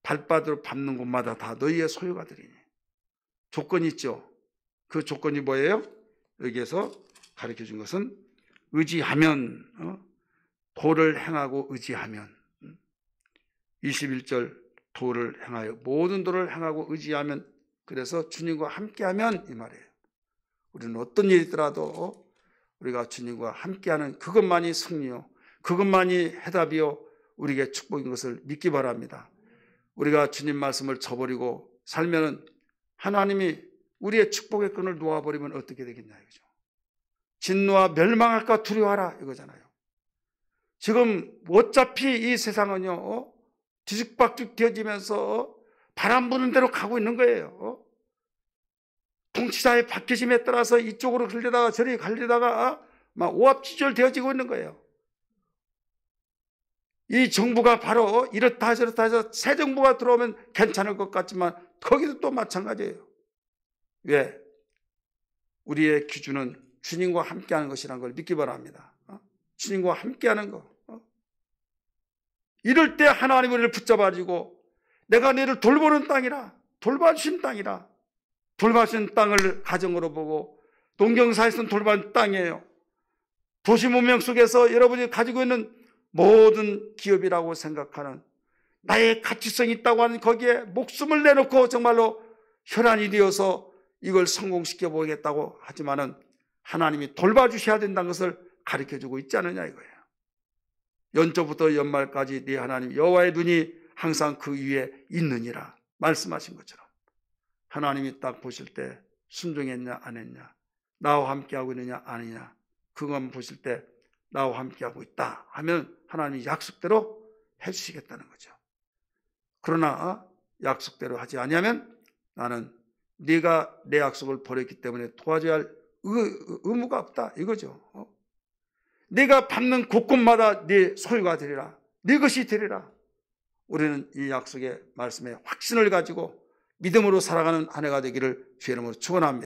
발바닥으로 밟는 곳마다 다 너희의 소유가 되리니. 조건이 있죠. 그 조건이 뭐예요? 여기에서 가르쳐 준 것은 의지하면, 도를 행하고 의지하면. 21절 도를 행하여, 모든 도를 행하고 의지하면, 그래서 주님과 함께하면 이 말이에요. 우리는 어떤 일이 있더라도 우리가 주님과 함께하는 그것만이 승리요, 그것만이 해답이요, 우리에게 축복인 것을 믿기 바랍니다. 우리가 주님 말씀을 저버리고 살면은 하나님이 우리의 축복의 끈을 놓아버리면 어떻게 되겠냐 이거죠. 진노와 멸망할까 두려워하라 이거잖아요. 지금 어차피 이 세상은요 뒤죽박죽 되어지면서 바람 부는 대로 가고 있는 거예요. 통치자의 바뀌심에 따라서 이쪽으로 갈려다가 저리 갈려다가 막 오합지졸 되어지고 있는 거예요. 이 정부가 바로 이렇다 저렇다 해서 새 정부가 들어오면 괜찮을 것 같지만 거기도 또 마찬가지예요. 왜? 우리의 기준은 주님과 함께하는 것이라는 걸 믿기 바랍니다. 주님과 함께하는 거. 이럴 때 하나님 우리를 붙잡아주고 내가 너를 돌보는 땅이라, 돌봐주신 땅이라, 돌봐주신 땅을 가정으로 보고 동경사에서는 돌봐준 땅이에요. 도시 문명 속에서 여러분이 가지고 있는 모든 기업이라고 생각하는 나의 가치성이 있다고 하는 거기에 목숨을 내놓고 정말로 혈안이 되어서 이걸 성공시켜 보겠다고 하지만은 하나님이 돌봐주셔야 된다는 것을 가르쳐주고 있지 않느냐 이거예요. 연초부터 연말까지 네 하나님 여호와의 눈이 항상 그 위에 있느니라 말씀하신 것처럼 하나님이 딱 보실 때 순종했냐 안 했냐, 나와 함께하고 있느냐 아니냐, 그것만 보실 때 나와 함께하고 있다 하면 하나님이 약속대로 해주시겠다는 거죠. 그러나 약속대로 하지 아니하면 나는 네가 내 약속을 버렸기 때문에 도와줘야 할 의무가 없다 이거죠. 네가 밟는 곳곳마다 네 소유가 되리라, 네 것이 되리라. 우리는 이 약속의 말씀에 확신을 가지고 믿음으로 살아가는 한 해가 되기를 주의 이름으로 축원합니다.